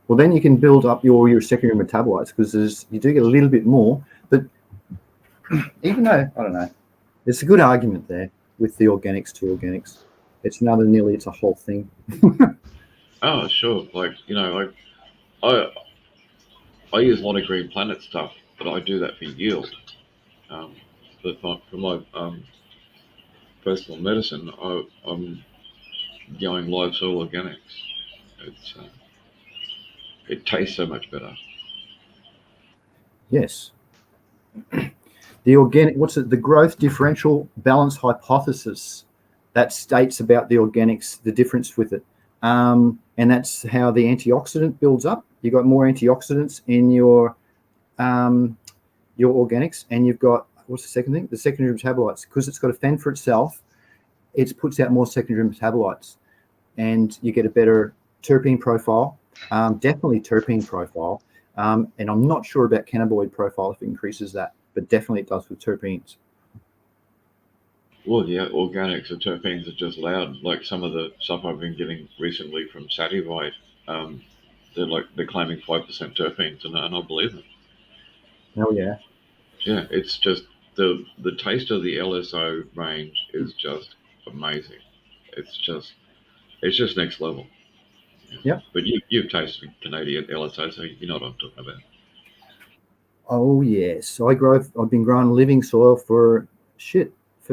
S1: Well, then you can build up your secondary metabolites, because you do get a little bit more. But even though, I don't know, it's a good argument there with the organics to organics. It's a whole thing.
S2: Oh, sure. Like, I use a lot of Green Planet stuff, but I do that for yield. Um, but for my personal medicine, I'm going live soil organics. It's it tastes so much better.
S1: Yes. The organic, what's it? The growth differential balance hypothesis that states about the organics, the difference with it. And that's how the antioxidant builds up. You've got more antioxidants in your organics, and you've got, what's the second thing? The secondary metabolites. Because it's got to fend for itself, it puts out more secondary metabolites, and you get a better terpene profile, definitely terpene profile. And I'm not sure about cannabinoid profile if it increases that, but definitely it does with terpenes.
S2: Well, yeah, organics and terpenes are just loud. Like some of the stuff I've been getting recently from Sativite, um, they're claiming 5% terpenes, and I believe them.
S1: Oh yeah.
S2: Yeah, it's just the taste of the LSO range is just amazing. It's just next level. Yeah.
S1: Yep.
S2: But you've tasted Canadian LSO, so you know what I'm talking about.
S1: Oh yes. I've been growing living soil for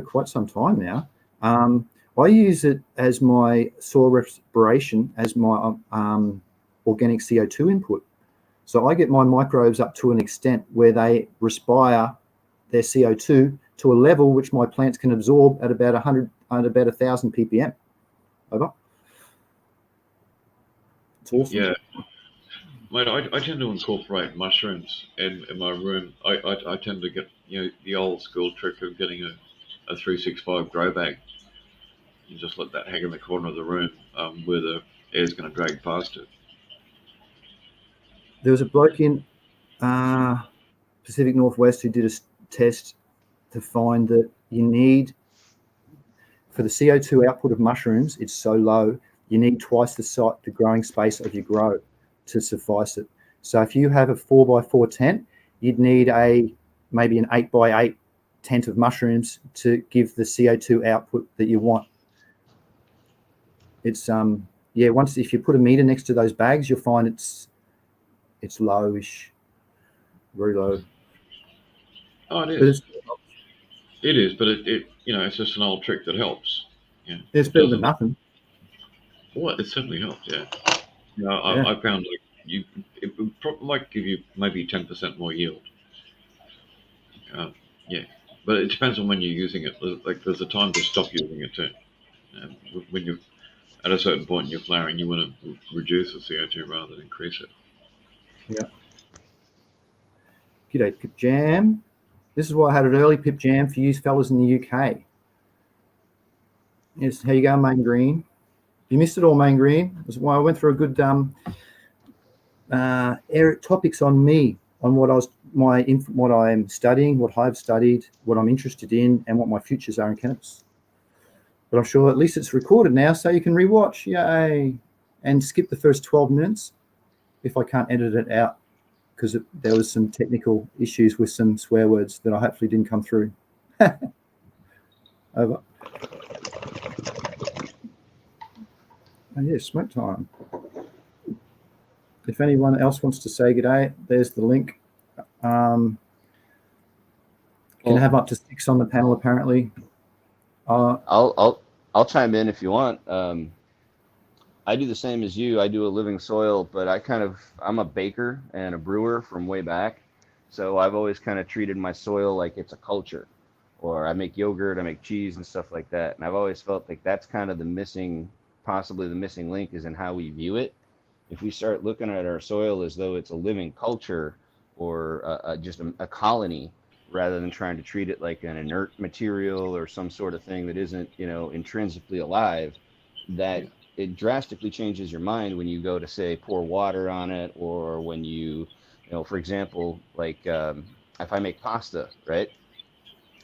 S1: quite some time now. I use it as my soil respiration, as my organic CO2 input. So I get my microbes up to an extent where they respire their CO2 to a level which my plants can absorb at about 1,000 ppm. Over. It's awesome.
S2: Yeah, mate, I tend to incorporate mushrooms in my room. I tend to get the old school trick of getting a 365 grow bag. You just let that hang in the corner of the room where the air's going to drag past it.
S1: There was a bloke in Pacific Northwest who did a test to find that you need, for the CO2 output of mushrooms, it's so low, you need twice the growing space of your grow to suffice it. So if you have a 4x4 tent, you'd need maybe an 8x8 tent of mushrooms to give the CO2 output that you want. It's once if you put a meter next to those bags, you'll find it's lowish, very low.
S2: Oh, it
S1: But
S2: is. It is, but it's just an old trick that helps. Yeah,
S1: it's
S2: it
S1: better than
S2: doesn't.
S1: nothing.
S2: Well, it certainly helps. Yeah. Yeah,
S1: Yeah.
S2: I found it might give you maybe 10% more yield. Uh, yeah, but it depends on when you're using it. Like there's a time to stop using it too. When you're at a certain point in your flowering, you want to reduce the CO2 rather than increase it.
S1: Yeah. G'day, Pip Jam. This is why I had an early Pip Jam for you fellas in the UK. Yes, how you going, Main Green? You missed it all, Main Green. That's why I went through a good topics on me, on what I'm studying, what I've studied, what I'm interested in, and what my futures are in cannabis. But I'm sure at least it's recorded now, so you can rewatch. Yay! And skip the first 12 minutes if I can't edit it out, because there was some technical issues with some swear words that I hopefully didn't come through. Over. Oh, yeah, smoke time. If anyone else wants to say g'day, there's the link. Can have up to 6 on the panel apparently.
S3: I'll chime in if you want. I do the same as you. I do a living soil, but I'm a baker and a brewer from way back. So I've always kind of treated my soil like it's a culture. Or I make yogurt, I make cheese and stuff like that. And I've always felt like that's kind of possibly the missing link is in how we view it. If we start looking at our soil as though it's a living culture or just a colony, rather than trying to treat it like an inert material or some sort of thing that isn't, intrinsically alive, that it drastically changes your mind when you go to say pour water on it, or when for example, like if I make pasta, right?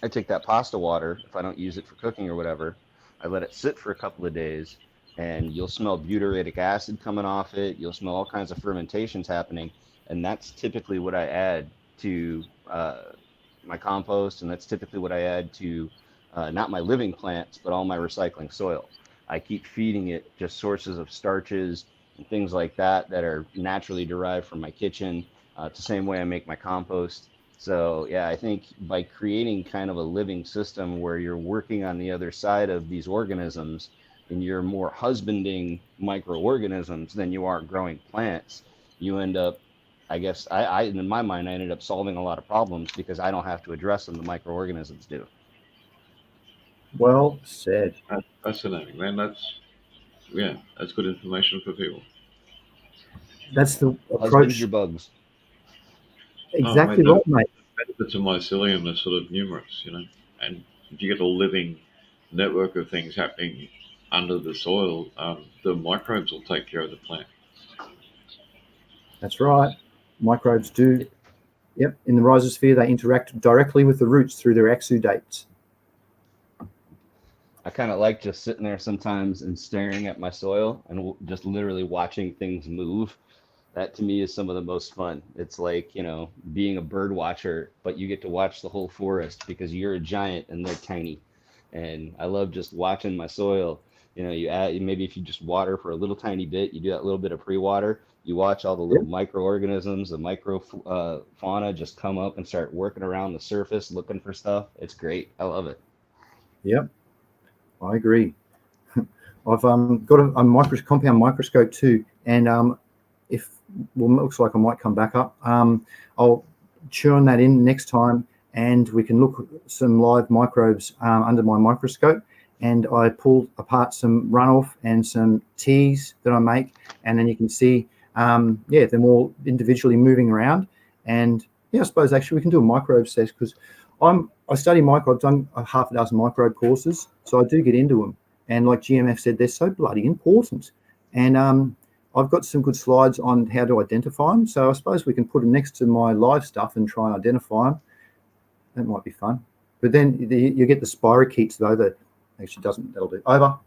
S3: I take that pasta water, if I don't use it for cooking or whatever, I let it sit for a couple of days, and you'll smell butyric acid coming off it. You'll smell all kinds of fermentations happening. And that's typically what I add to my compost. And that's typically what I add to not my living plants, but all my recycling soil. I keep feeding it just sources of starches and things like that that are naturally derived from my kitchen. It's the same way I make my compost. So yeah, I think by creating kind of a living system where you're working on the other side of these organisms and you're more husbanding microorganisms than you are growing plants, you end up, I guess, I in my mind, I ended up solving a lot of problems because I don't have to address them, the microorganisms do.
S1: Well said.
S2: That's fascinating, man. That's good information for people.
S1: That's the
S3: Husband your
S1: approach.
S3: bugs.
S2: Oh,
S1: Exactly
S2: mate,
S1: right,
S2: the
S1: mate.
S2: benefits of mycelium are sort of numerous, and if you get a living network of things happening under the soil, the microbes will take care of the plant.
S1: That's right. Microbes do. Yep. In the rhizosphere, they interact directly with the roots through their exudates.
S3: I kind of like just sitting there sometimes and staring at my soil and just literally watching things move. That to me is some of the most fun. It's like, being a bird watcher, but you get to watch the whole forest because you're a giant and they're tiny. And I love just watching my soil. You add, maybe if you just water for a little tiny bit, you do that little bit of pre-water, you watch all the
S1: Yep.
S3: little microorganisms, the micro fauna just come up and start working around the surface looking for stuff. It's great. I love it.
S1: Yep. I agree. I've got a compound microscope too, and if well, it looks like I might come back up. I'll churn that in next time, and we can look at some live microbes under my microscope. And I pulled apart some runoff and some teas that I make, and then you can see, they're all individually moving around. And yeah, I suppose actually we can do a microbe test because I study microbes. I've done a half a dozen microbe courses, so I do get into them. And like GMF said, they're so bloody important. And I've got some good slides on how to identify them. So I suppose we can put them next to my live stuff and try and identify them. That might be fun. But then you get the spirochetes, though, that actually doesn't. That'll do. Over.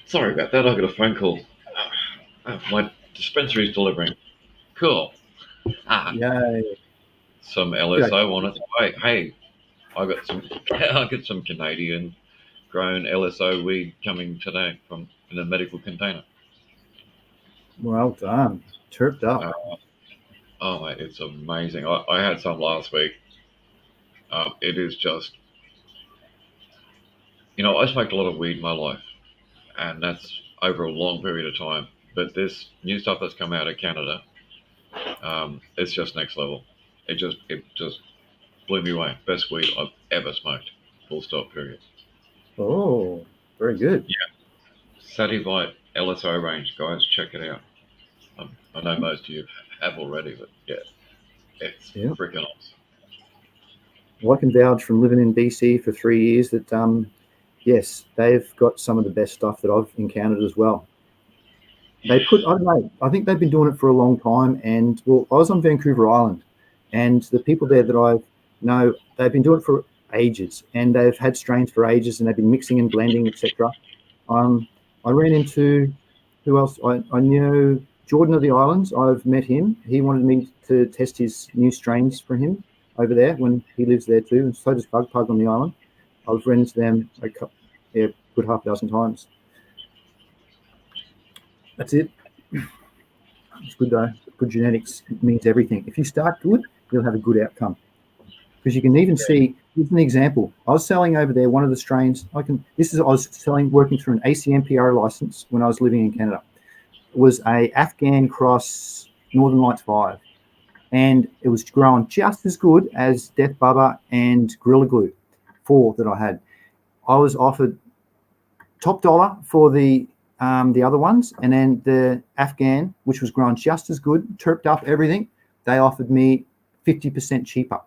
S2: Sorry about that. I got a phone call. My dispensary's delivering. Cool.
S1: Yay.
S2: Some LSO on its way. Hey, I got some Canadian grown LSO weed coming today from in a medical container.
S1: Well done. Chirped up.
S2: Oh mate, it's amazing. I had some last week. It is just, I smoked a lot of weed in my life, and that's over a long period of time. But this new stuff that's come out of Canada, it's just next level. It just blew me away. Best weed I've ever smoked. Full stop. Period.
S1: Oh, very good.
S2: Yeah, Sativite LSO range, guys. Check it out. I know most of you have already, but yeah, it's freaking awesome.
S1: Well, I can vouch from living in BC for 3 years that, yes, they've got some of the best stuff that I've encountered as well. I don't know, I think they've been doing it for a long time. And well, I was on Vancouver Island, and the people there that I know, they've been doing it for ages, and they've had strains for ages, and they've been mixing and blending, etc. I ran into who else? I knew Jordan of the Islands. I've met him. He wanted me to test his new strains for him over there when he lives there too, and so does Pug on the island. I've run into them a good half a dozen times. That's it. It's good though. Good genetics means everything. If you start good, you'll have a good outcome. Because you can even see, here's an example. I was selling over there one of the strains. I was selling, working through an ACMPR license when I was living in Canada. It was a Afghan cross Northern Lights 5. And it was growing just as good as Death Bubba and Gorilla Glue 4 that I had. I was offered top dollar for the other ones, and then the Afghan, which was growing just as good, terped up everything, they offered me 50% cheaper.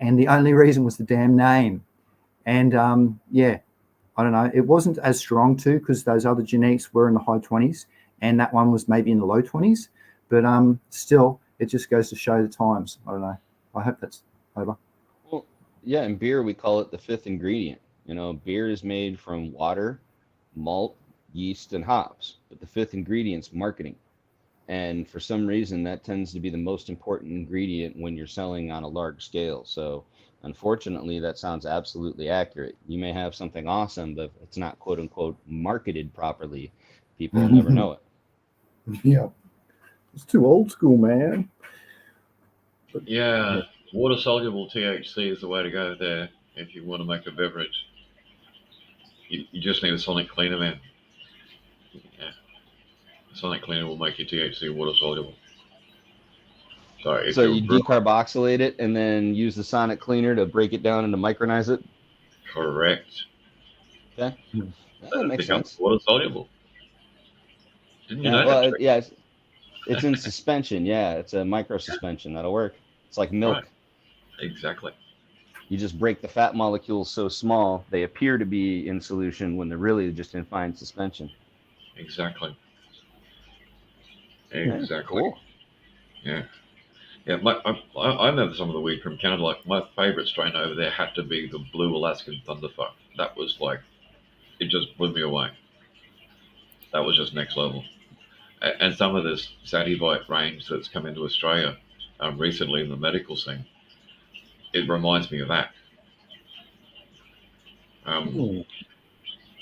S1: And the only reason was the damn name. And I don't know. It wasn't as strong too because those other genetics were in the high 20s, and that one was maybe in the low 20s. But still, it just goes to show the times. I don't know. I hope that's over.
S3: Well, yeah, in beer we call it the fifth ingredient. Beer is made from water, malt, yeast, and hops. But the fifth ingredient's marketing. And for some reason, that tends to be the most important ingredient when you're selling on a large scale. So unfortunately, that sounds absolutely accurate. You may have something awesome, but if it's not quote unquote marketed properly, people will never know it.
S1: Yeah. It's too old school, man.
S2: Yeah, water soluble THC is the way to go there if you want to make a beverage. You just need a sonic cleaner, man. Yeah, a sonic cleaner will make your THC water soluble. So if
S3: So
S2: you're
S3: you decarboxylate it and then use the sonic cleaner to break it down and to micronize it.
S2: correct,
S3: Okay,
S1: Hmm.
S3: that
S2: it
S3: makes
S2: becomes
S3: sense.
S2: water soluble. Didn't you
S3: Yeah,
S2: know that
S3: well,
S2: trick?
S3: yeah, it's in suspension. Yeah, it's a micro suspension. That'll work. It's like
S2: Right,
S3: milk.
S2: exactly.
S3: You just break the fat molecules so small they appear to be in solution when they're really just in fine suspension.
S2: Exactly.
S3: Okay,
S2: Exactly.
S3: cool.
S2: Yeah. Yeah. I remember some of the weed from Canada. Like my favorite strain over there had to be the Blue Alaskan Thunderfuck. That was like, it just blew me away. That was just next level. And some of this Sativite range that's come into Australia recently in the medical scene, it reminds me of that. Um,
S1: Hmm.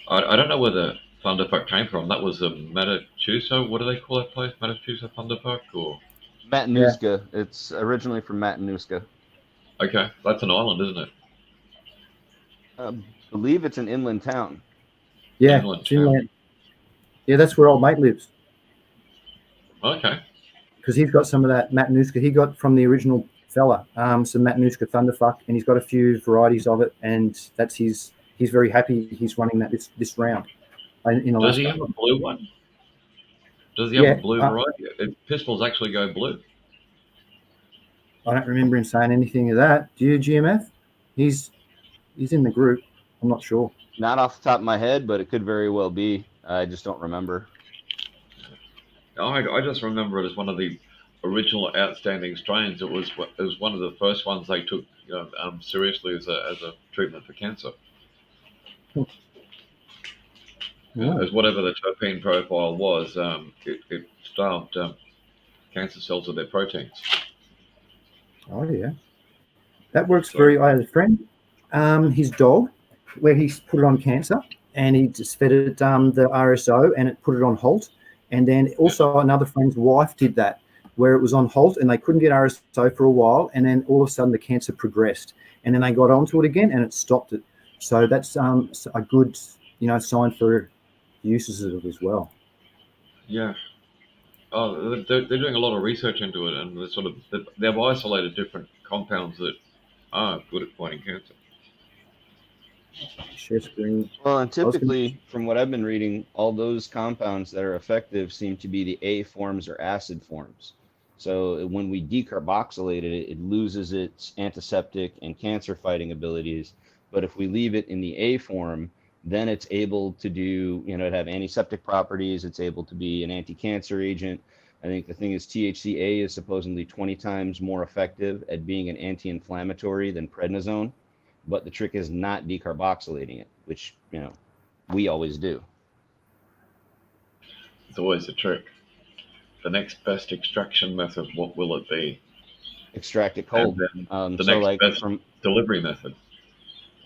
S2: I don't know where the Thunderfuck came from. That was a Matachuso. What do they call that place? Matachuso Thunderfuck? Or
S1: Yeah,
S3: Matanuska. It's originally from Matanuska.
S2: okay, that's an island, isn't it?
S3: I believe it's an inland town.
S1: yeah,
S2: Inland
S1: it's
S2: town.
S1: inland. Yeah, that's where old mate lives
S2: Okay.
S1: because he's got some of that Matanuska. He got from the original fella some Matanuska Thunderfuck, and he's got a few varieties of it, and that's his. He's very happy. He's running that this round in
S2: Does he
S1: Alaska.
S2: have a blue one? Does he have a
S1: Yeah,
S2: blue variety? Pistols actually go blue.
S1: I don't remember him saying anything of that. Do you, GMF? He's he's in the group. I'm not sure.
S3: Not off the top of my head, but it could very well be. I just don't remember.
S2: I just remember it as one of the original outstanding strains. It was one of the first ones they took seriously as a treatment for cancer.
S1: Oh,
S2: As whatever the terpene profile was, it starved cancer cells of their proteins.
S1: oh yeah, that works
S2: So
S1: very. I had a friend, his dog, where he put it on cancer, and he just fed it the RSO, and it put it on halt. And then
S2: yeah,
S1: also another friend's wife did that, where it was on halt, and they couldn't get RSO for a while, and then all of a sudden the cancer progressed, and then they got onto it again, and it stopped it. So that's a good sign for uses of it as well.
S2: yeah. Oh, they're doing a lot of research into it, and they've isolated different compounds that are good at fighting cancer.
S1: Share screen.
S3: Well, and
S1: I was going to.
S3: typically, from what I've been reading, all those compounds that are effective seem to be the A forms or acid forms. So when we decarboxylate it, it loses its antiseptic and cancer fighting abilities. But if we leave it in the A form, then it's able to do, it have antiseptic properties. It's able to be an anti-cancer agent. I think the thing is THCA is supposedly 20 times more effective at being an anti-inflammatory than prednisone, but the trick is not decarboxylating it, which we always do.
S2: It's always a trick. The next best extraction method, what will it be?
S3: Extract it
S2: And
S3: cold.
S2: then the
S3: So
S2: next
S3: like
S2: best
S3: from
S2: delivery method.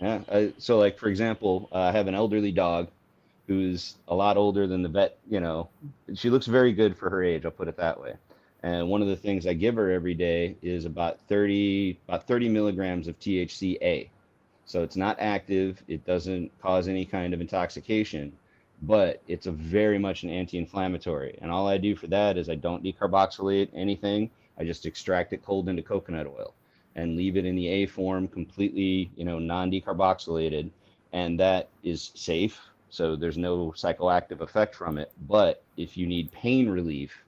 S3: yeah, so like for example, I have an elderly dog who's a lot older than the vet. She looks very good for her age. I'll put it that way. And one of the things I give her every day is about 30 milligrams of THCA. So it's not active. It doesn't cause any kind of intoxication, but it's a very much an anti-inflammatory. And all I do for that is I don't decarboxylate anything. I just extract it cold into coconut oil and leave it in the A form completely, non-decarboxylated. And that is safe. So there's no psychoactive effect from it. But if you need pain relief,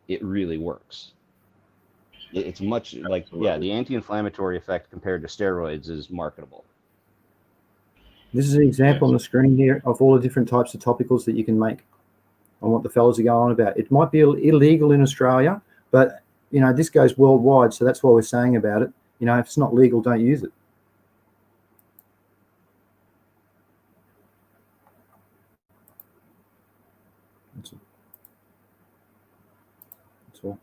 S3: it really works. It's much like, yeah,
S2: Absolutely.
S3: the anti-inflammatory effect compared to steroids is marketable.
S1: This is an example
S2: Yes.
S1: on the screen here of all the different types of topicals that you can make on what the fellas are going on about. It might be illegal in Australia, but this goes worldwide, so that's why we're saying about it. If it's not legal, don't use it. That's all.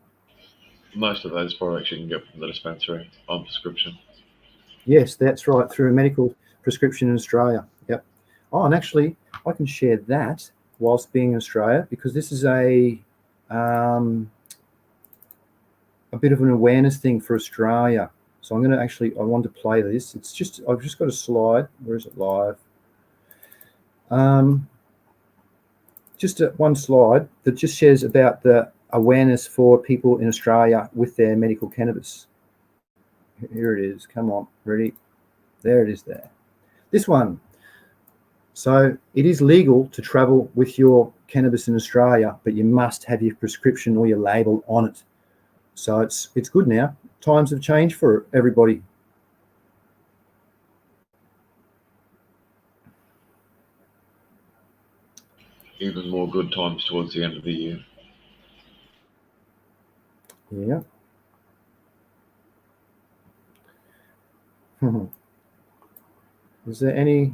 S2: Most of those products you can get from the dispensary on prescription.
S1: Yes, that's right, through a medical prescription in Australia. Yep. Oh, and actually, I can share that whilst being in Australia because this is a a bit of an awareness thing for Australia. So I'm going to I want to play this. I've just got a slide. Where is it live? Just one slide that just shares about the awareness for people in Australia with their medical cannabis. Here it is. Come on, ready? There it is there. This one. So it is legal to travel with your cannabis in Australia, but you must have your prescription or your label on it. So it's good now. Times have changed for everybody.
S2: Even more good times towards the end of the year.
S1: Yeah. Is there any?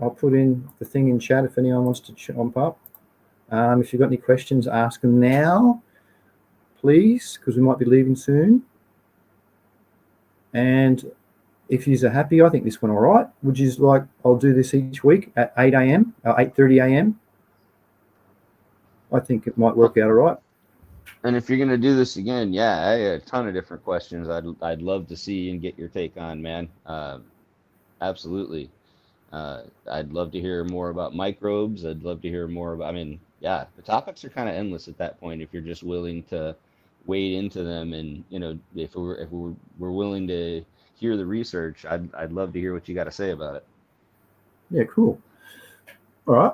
S1: I'll put in the thing in chat if anyone wants to jump up. If you've got any questions, ask them now, please, because we might be leaving soon. And if you're happy, I think this went all right. Would you like? I'll do this each week at 8 a.m. or 8:30 a.m. I think it might work out all right.
S3: And if you're gonna do this again, yeah, I got a ton of different questions I'd love to see and get your take on, man. Absolutely. I'd love to hear more about microbes. I'd love to hear more about. I mean, yeah, the topics are kind of endless at that point if you're just willing to wade into them, and if we're willing to hear the research, I'd love to hear what you got to say about it.
S1: Yeah, cool. All right.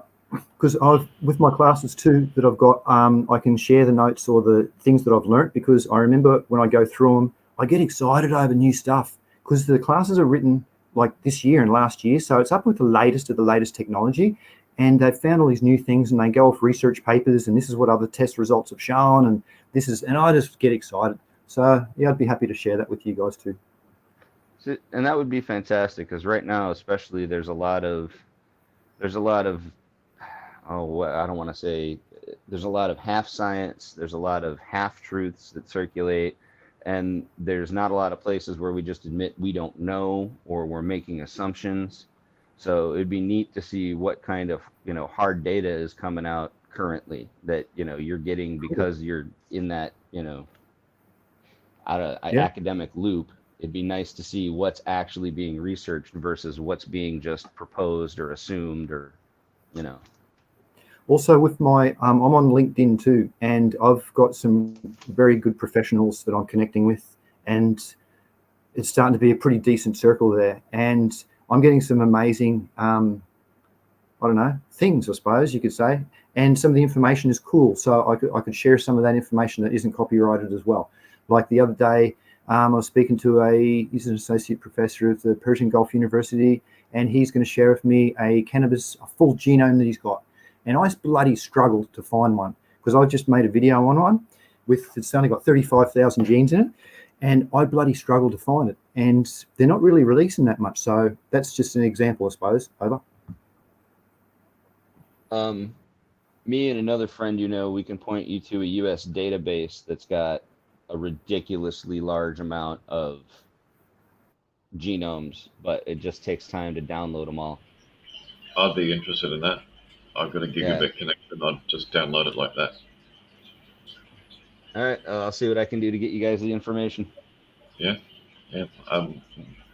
S1: Because with my classes too that I've got, I can share the notes or the things that I've learnt, because I remember when I go through them, I get excited over new stuff because the classes are written like this year and last year. So it's up with the latest of the latest technology, and they've found all these new things, and they go off research papers, and this is what other test results have shown, and I just get excited. So yeah, I'd be happy to share that with you guys too.
S3: And that would be fantastic, because right now, especially, there's a lot of I don't want to say, there's a lot of half science, there's a lot of half truths that circulate, and there's not a lot of places where we just admit we don't know or we're making assumptions. So it'd be neat to see what kind of hard data is coming out currently that you're getting, because you're in that academic loop. It'd be nice to see what's actually being researched versus what's being just proposed or assumed, or
S1: Also, with my, I'm on LinkedIn too, and I've got some very good professionals that I'm connecting with, and it's starting to be a pretty decent circle there. And I'm getting some amazing, I don't know, things, I suppose you could say. And some of the information is cool, so I could share some of that information that isn't copyrighted as well. Like the other day, I was speaking to he's an associate professor of the Persian Gulf University, and he's going to share with me a full genome that he's got. And I bloody struggled to find one, because I just made a video on one it's only got 35,000 genes in it, and I bloody struggled to find it. And they're not really releasing that much. So that's just an example, I suppose. Over.
S3: Me and another friend, we can point you to a US database that's got a ridiculously large amount of genomes, but it just takes time to download them all.
S2: I'd be interested in that. I've got a gigabit connection. I'd just download it like that.
S3: All right, I'll see what I can do to get you guys the information.
S2: Yeah.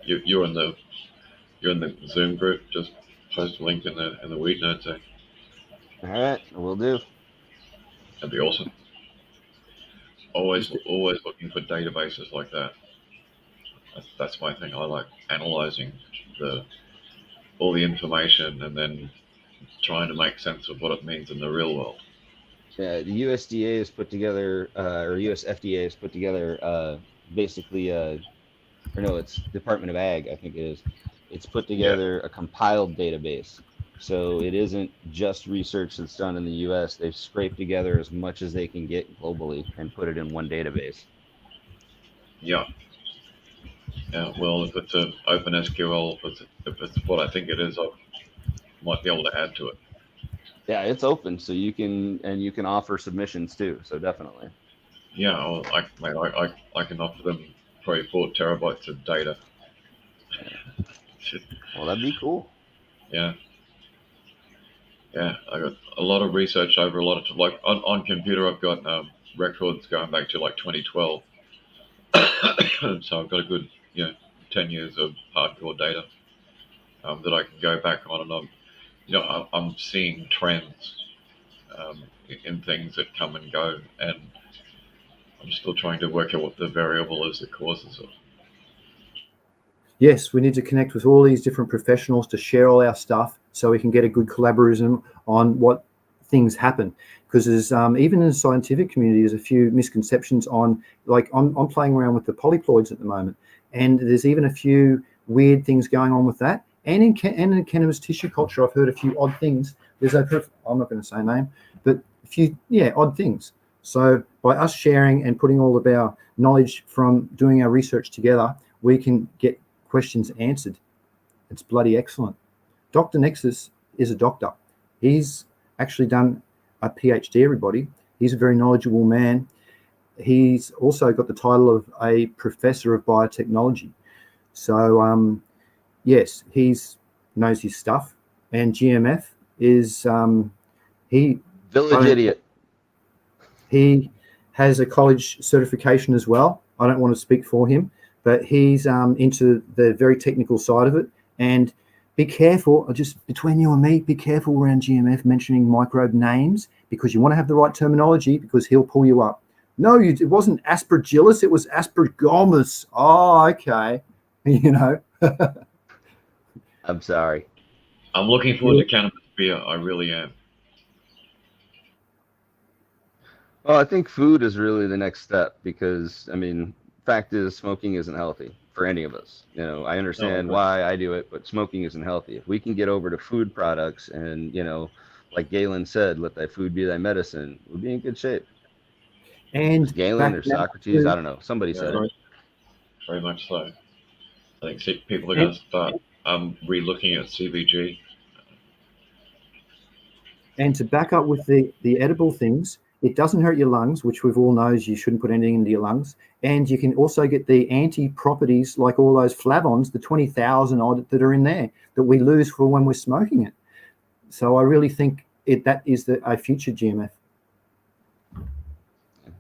S2: You're in the Zoom group. Just post a link in the weed notes.
S3: All right, we'll do.
S2: That'd be awesome. Always looking for databases like that. That's my thing. I like analyzing all the information and then trying to make sense of what it means in the real world.
S3: Yeah, the USDA has put together, or US FDA has put together, basically, or no, it's Department of Ag, I think it is. It's put together a compiled database. So it isn't just research that's done in the US. They've scraped together as much as they can get globally and put it in one database.
S2: Yeah. Yeah. Well, if it's an open SQL, if it's what I think it is, I might be able to add to it.
S3: Yeah, it's open, so you can offer submissions too. So definitely.
S2: Yeah, I can offer them probably 4 terabytes of data.
S3: Well, that'd be cool.
S2: Yeah. Yeah, I got a lot of research over a lot of, like on computer. I've got records going back to like 2012, So I've got a good 10 years of hardcore data that I can go back on, and I'm seeing trends in things that come and go, and I'm still trying to work out what the variable is that causes it.
S1: Yes, we need to connect with all these different professionals to share all our stuff so we can get a good collaborism on what things happen. Because there's even in the scientific community, there's a few misconceptions on, like I'm playing around with the polyploids at the moment, and there's even a few weird things going on with that. And in cannabis tissue culture, I've heard a few odd things. I'm not going to say a name, but a few odd things. So by us sharing and putting all of our knowledge from doing our research together, we can get questions answered. It's bloody excellent. Dr. Nexus is a doctor. He's actually done a PhD, everybody. He's a very knowledgeable man. He's also got the title of a professor of biotechnology. So, yes, he knows his stuff. And GMF is,
S3: Village idiot.
S1: He has a college certification as well. I don't want to speak for him, but he's into the very technical side of it. And be careful, just between you and me, be careful around GMF mentioning microbe names, because you want to have the right terminology, because he'll pull you up. No, it wasn't aspergillus, it was aspergillus. Oh, okay.
S3: I'm sorry.
S2: I'm looking forward to cannabis beer. I really am.
S3: Well, I think food is really the next step, because, fact is, smoking isn't healthy for any of us. I understand why I do it, but smoking isn't healthy. If we can get over to food products and, like Galen said, let thy food be thy medicine, we'll be in good shape.
S1: And
S3: Galen or Socrates, I don't know. Somebody said it.
S2: Very much so. I think people are going to start re-looking at CBG.
S1: And to back up with the edible things, it doesn't hurt your lungs, which we've all knows you shouldn't put anything into your lungs. And you can also get the anti-properties, like all those flavons, the 20,000 odd that are in there, that we lose for when we're smoking it. So I really think that is a future GMF.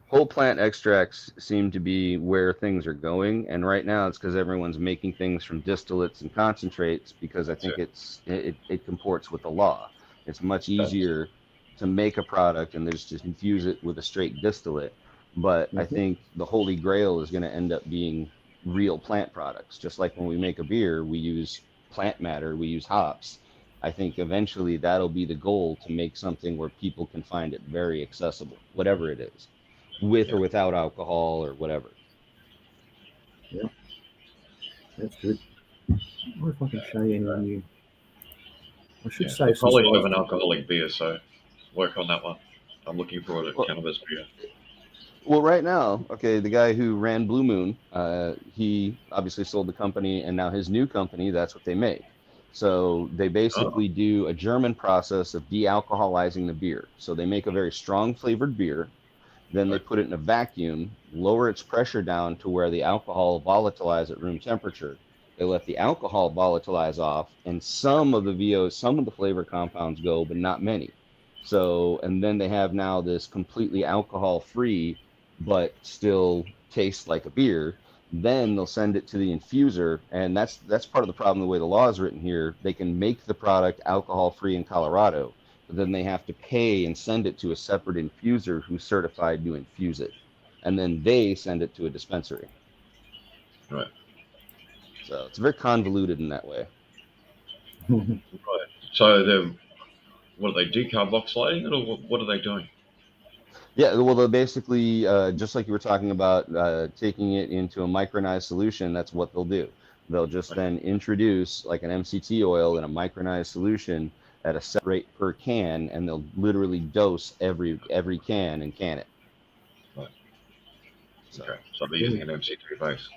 S3: Whole plant extracts seem to be where things are going, and right now it's because everyone's making things from distillates and concentrates, because I think it comports with the law. It's much easier to make a product and just infuse it with a straight distillate. But I think the holy grail is going to end up being real plant products. Just like when we make a beer, we use plant matter, we use hops. I think eventually that'll be the goal, to make something where people can find it very accessible, whatever it is, with or without alcohol or whatever.
S1: Yeah, that's good. I wonder if I can show you any new. I should say some.
S2: Probably have an alcoholic beer, so work on that one. I'm looking forward to cannabis beer.
S3: Well, right now, the guy who ran Blue Moon, he obviously sold the company, and now his new company, that's what they make. So they basically do a German process of de-alcoholizing the beer. So they make a very strong flavored beer, then they put it in a vacuum, lower its pressure down to where the alcohol volatilizes at room temperature. They let the alcohol volatilize off, and some of the VOs, some of the flavor compounds go, but not many. So, and then they have now this completely alcohol-free, but still tastes like a beer. Then they'll send it to the infuser, and that's part of the problem. The way the law is written here, they can make the product alcohol-free in Colorado, but then they have to pay and send it to a separate infuser who's certified to infuse it, and then they send it to a dispensary.
S2: Right.
S3: So it's very convoluted in that way.
S2: Right. So what are they, decarboxylating it, or what are they doing?
S3: Yeah, well, they're basically, just like you were talking about, taking it into a micronized solution, that's what they'll do. They'll just then introduce like an MCT oil in a micronized solution at a set rate per can, and they'll literally dose every can and can it.
S2: Right. So they're using an MC3 base.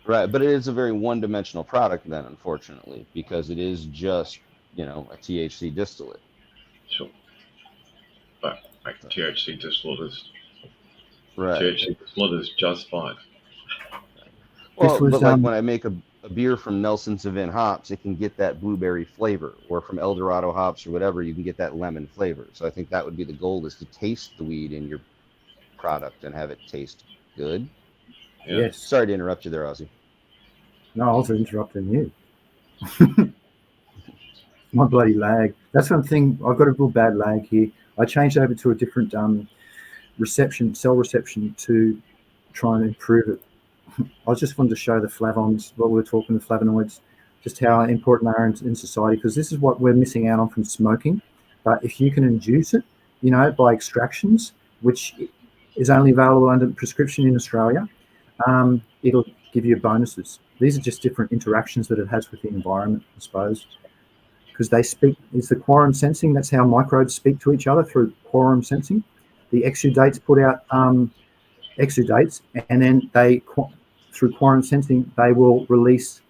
S3: Right, but it is a very one-dimensional product then, unfortunately, because it is just, a THC distillate.
S2: Sure. But THC distillate is just fine.
S3: Well, but like when I make a beer from Nelson Sauvin hops, it can get that blueberry flavor, or from El Dorado hops or whatever, you can get that lemon flavor. So I think that would be the goal, is to taste the weed in your product and have it taste good.
S2: Yeah.
S1: Yes.
S3: Sorry to interrupt you there, Aussie.
S1: No, I was interrupting you. My bloody lag. That's one thing. I've got a real bad lag here. I changed over to a different cell reception to try and improve it. I just wanted to show the flavons, what we were talking, the flavonoids, just how important they are in society, because this is what we're missing out on from smoking. But if you can induce it, by extractions, which is only available under prescription in Australia, it'll give you bonuses. These are just different interactions that it has with the environment, I suppose, because they speak. It's the quorum sensing. That's how microbes speak to each other, through quorum sensing. The exudates put out exudates, and then through quorum sensing, they will release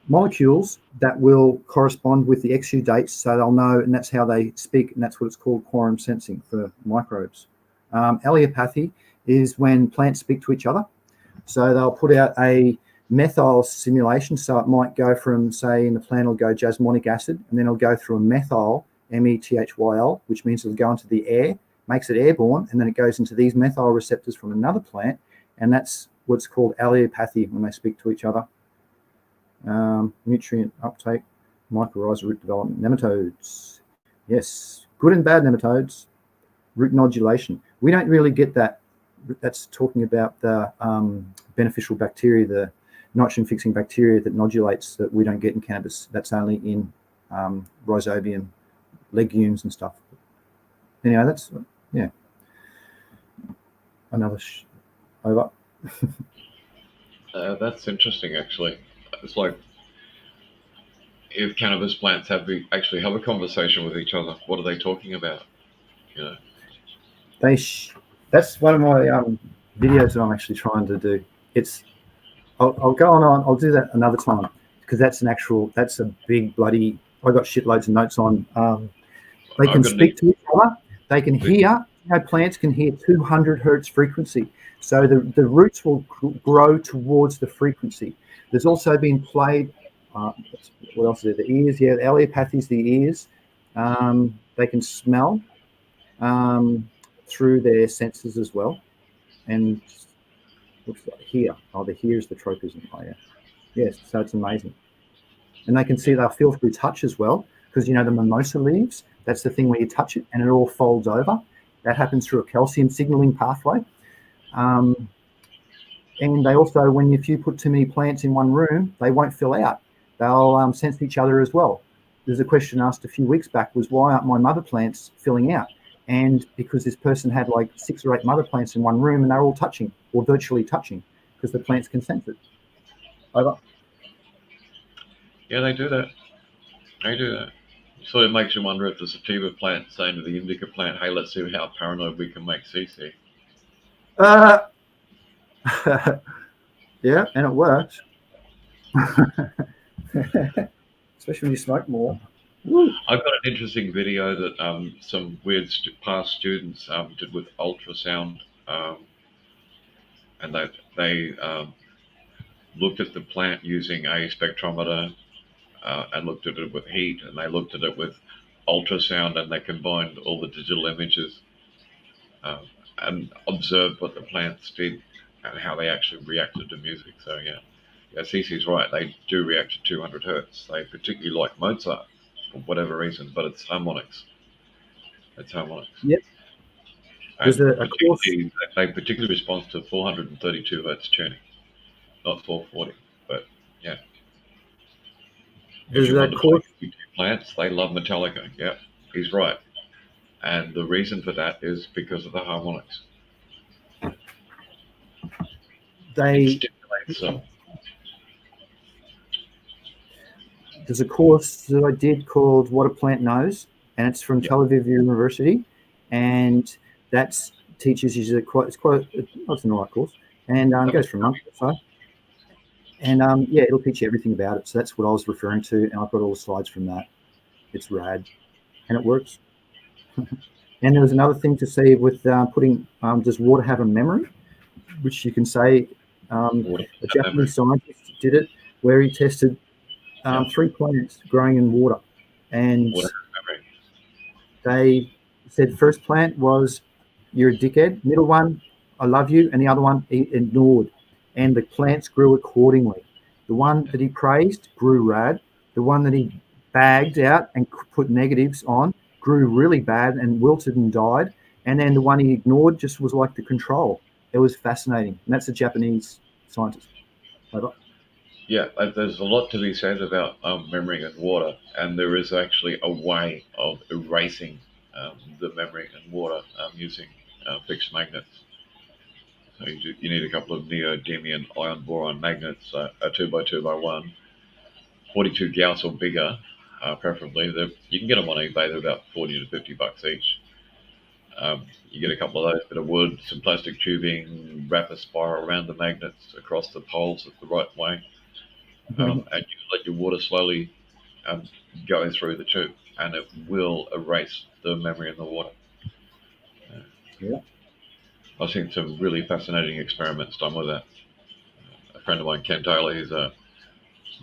S1: molecules that will correspond with the exudates, so they'll know, and that's how they speak, and that's what it's called, quorum sensing for microbes. Allelopathy is when plants speak to each other, so they'll put out a methyl simulation, so it might go from, say, in the plant it'll go jasmonic acid, and then it'll go through a methyl, methyl, which means it'll go into the air, makes it airborne, and then it goes into these methyl receptors from another plant, and that's what's called allelopathy when they speak to each other. Nutrient uptake, mycorrhiza root development, nematodes. Yes, good and bad nematodes. Root nodulation. We don't really get that. That's talking about the beneficial bacteria, the nitrogen-fixing bacteria that nodulates, that we don't get in cannabis. That's only in rhizobium, legumes and stuff. Anyway, that's, yeah. Another over.
S2: That's interesting, actually. It's like, if cannabis plants actually have a conversation with each other, what are they talking about?
S1: That's one of my videos that I'm actually trying to do. I'll go on. I'll do that another time, because that's a big bloody. I got shitloads of notes on. They can speak to each other. They can hear. Plants can hear 200 hertz frequency. So the roots will grow towards the frequency. There's also been played. What else is there? The ears. Yeah, the allelopathy is the ears. They can smell through their senses as well, and looks like here. Oh, here's the tropism. Oh, yeah. Yes. So it's amazing, and they can see. They'll feel through touch as well, because the mimosa leaves. That's the thing where you touch it and it all folds over. That happens through a calcium signaling pathway. And they also, if you put too many plants in one room, they won't fill out. They'll sense each other as well. There's a question asked a few weeks back, was why aren't my mother plants filling out? And because this person had like 6 or 8 mother plants in one room, and they're all touching, or virtually touching, because the plants can sense it. Over.
S2: Yeah, they do that. So it makes you wonder if the sativa plant saying to the indica plant, "Hey, let's see how paranoid we can make CC."
S1: Yeah, and it works. Especially when you smoke more.
S2: I've got an interesting video that some weird past students did with ultrasound, and they looked at the plant using a spectrometer and looked at it with heat, and they looked at it with ultrasound, and they combined all the digital images and observed what the plants did and how they actually reacted to music. So yeah, CC's right. They do react to 200 hertz. They particularly like Mozart for whatever reason, but it's harmonics.
S1: Yep.
S2: And they particularly respond to 432 hertz tuning, not 440. But yeah.
S1: There's a course.
S2: Plants, they love Metallica. Yeah, he's right. And the reason for that is because of the harmonics.
S1: There's a course that I did called What a Plant Knows, and it's from Tel Aviv University, and that teaches you it's an alright course, and it goes for a month or so. And it'll teach you everything about it. So that's what I was referring to, and I've got all the slides from that. It's rad, and it works. And there was another thing to see with putting, does water have a memory? Which you can say, a Japanese scientist did it, where he tested 3 plants growing in water. And they said first plant was you're a dickhead. Middle one, I love you. And the other one, he ignored. And the plants grew accordingly. The one that he praised grew rad. The one that he bagged out and put negatives on grew really bad and wilted and died. And then the one he ignored just was like the control. It was fascinating. And that's a Japanese scientist. Over.
S2: Yeah, there's a lot to be said about memory and water, and there is actually a way of erasing the memory and water using fixed magnets. So you need a couple of neodymium ion boron magnets, a 2x2x1, 42 Gauss or bigger, preferably. You can get them on eBay. They're about 40 to 50 bucks each. You get a couple of those, bit of wood, some plastic tubing, wrap a spiral around the magnets across the poles the right way, and you let your water slowly go through the tube, and it will erase the memory in the water.
S1: Yeah.
S2: I've seen some really fascinating experiments done with that. A friend of mine, Ken Taylor, he's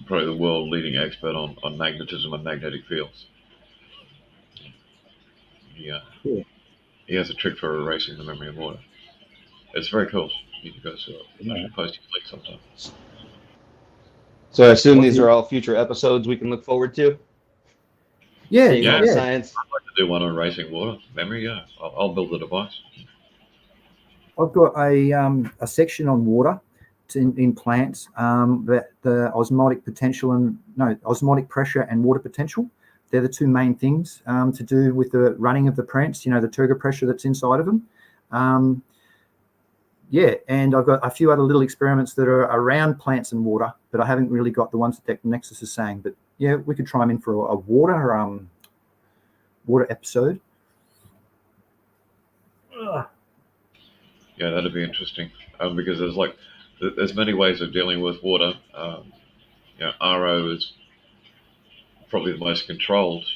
S2: probably the world leading expert on magnetism and magnetic fields.
S1: Cool.
S2: He has a trick for erasing the memory of water. It's very cool. You need to go see it. I should post a link sometime.
S3: So I assume these are all future episodes we can look forward to?
S1: Yeah,
S3: Seeing
S1: yeah.
S3: on science.
S2: I'd like to do one on erasing water memory. Yeah, I'll build the device.
S1: I've got a section on water in plants, that the osmotic pressure and water potential. They're the two main things to do with the running of the plants, the turgor pressure that's inside of them. And I've got a few other little experiments that are around plants and water, but I haven't really got the ones that Nexus is saying. But yeah, we could try them in for a water episode.
S2: Yeah, that'd be interesting because there's many ways of dealing with water. RO is probably the most controlled.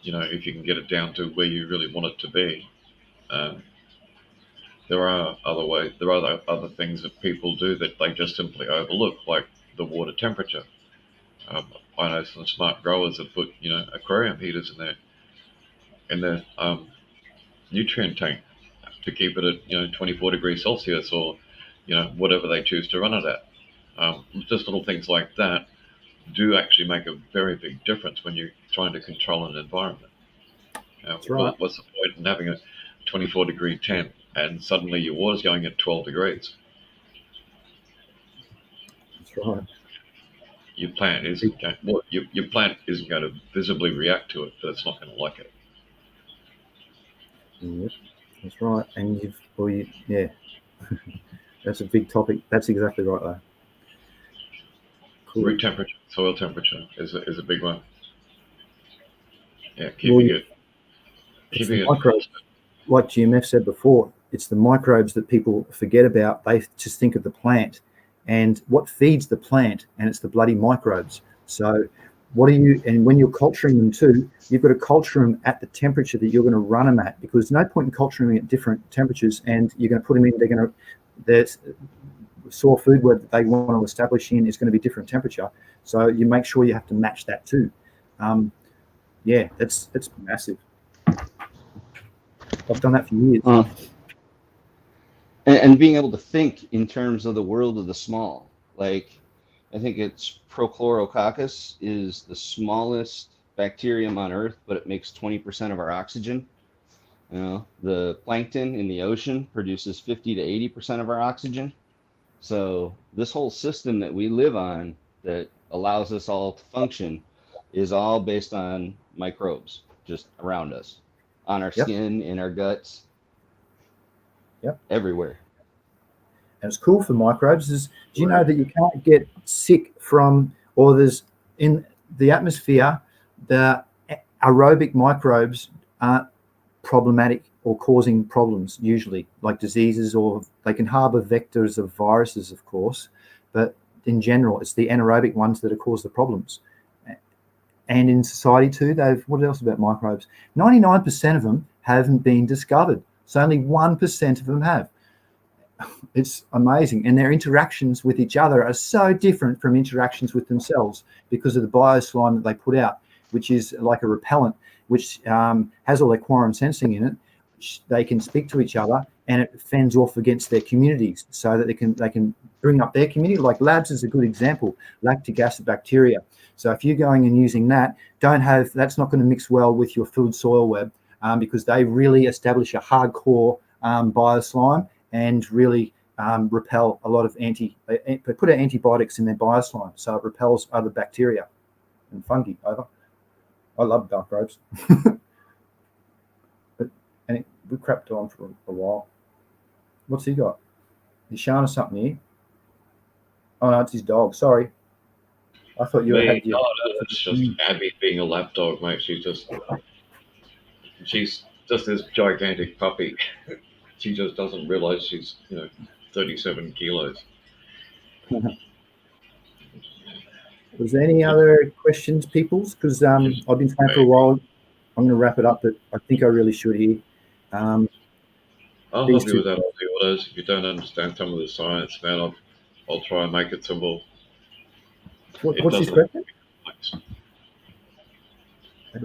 S2: If you can get it down to where you really want it to be. There are other ways. There are other things that people do that they just simply overlook, like the water temperature. I know some smart growers that put aquarium heaters in their nutrient tank to keep it at 24 degrees Celsius or whatever they choose to run it at. Just little things like that do actually make a very big difference when you're trying to control an environment.
S1: That's right.
S2: What's the point in having a 24 degree tent and suddenly your water's going at 12 degrees?
S1: That's right.
S2: Your plant isn't going to visibly react to it, but it's not going to like it.
S1: Yep, that's right. And that's a big topic. That's exactly right there. Cool.
S2: Root temperature, soil temperature is a big one. Yeah, keeping it
S1: microbes, like GMF said before, it's the microbes that people forget about. They just think of the plant and what feeds the plant, and it's the bloody microbes. So and when you're culturing them too, you've got to culture them at the temperature that you're going to run them at, because there's no point in culturing them at different temperatures, and you're going to put them in, there's soil food where they want to establish in is going to be different temperature. So you make sure you have to match that too. That's massive. I've done that for years.
S3: And being able to think in terms of the world of the small. Like, I think it's Prochlorococcus is the smallest bacterium on Earth, but it makes 20% of our oxygen. The plankton in the ocean produces 50 to 80% of our oxygen. So this whole system that we live on that allows us all to function is all based on microbes just around us, on our skin, in our guts, everywhere.
S1: And it's cool for microbes is, do you know that you can't get sick from, or there's in the atmosphere, the aerobic microbes aren't problematic or causing problems usually, like diseases, or they can harbor vectors of viruses, of course, but in general, it's the anaerobic ones that have caused the problems. And in society too, what else about microbes? 99% of them haven't been discovered. So only 1% of them have. It's amazing. And their interactions with each other are so different from interactions with themselves because of the bioslime that they put out, which is like a repellent, which has all their quorum sensing in it. They can speak to each other and it fends off against their communities so that they can bring up their community. Like labs is a good example, lactic acid bacteria. So if you're going and using that, that's not going to mix well with your food soil web, because they really establish a hardcore bioslime and really repel a lot of they put antibiotics in their bioslime, so it repels other bacteria and fungi over. I love microbes. We crapped on for a while. What's he got? He's showing us something here. Oh no, it's his dog. Sorry. I thought you had your...
S2: It's just Abby being a lap dog, mate. She's just this gigantic puppy. She just doesn't realize she's 37 kilos.
S1: Was there any other questions, peoples? Because I've been saying for a while, I'm going to wrap it up, but I think I really should here.
S2: I'll help you with that, Aussie Autos. If you don't understand some of the science, man, I'll try and make it simple.
S1: What's his question?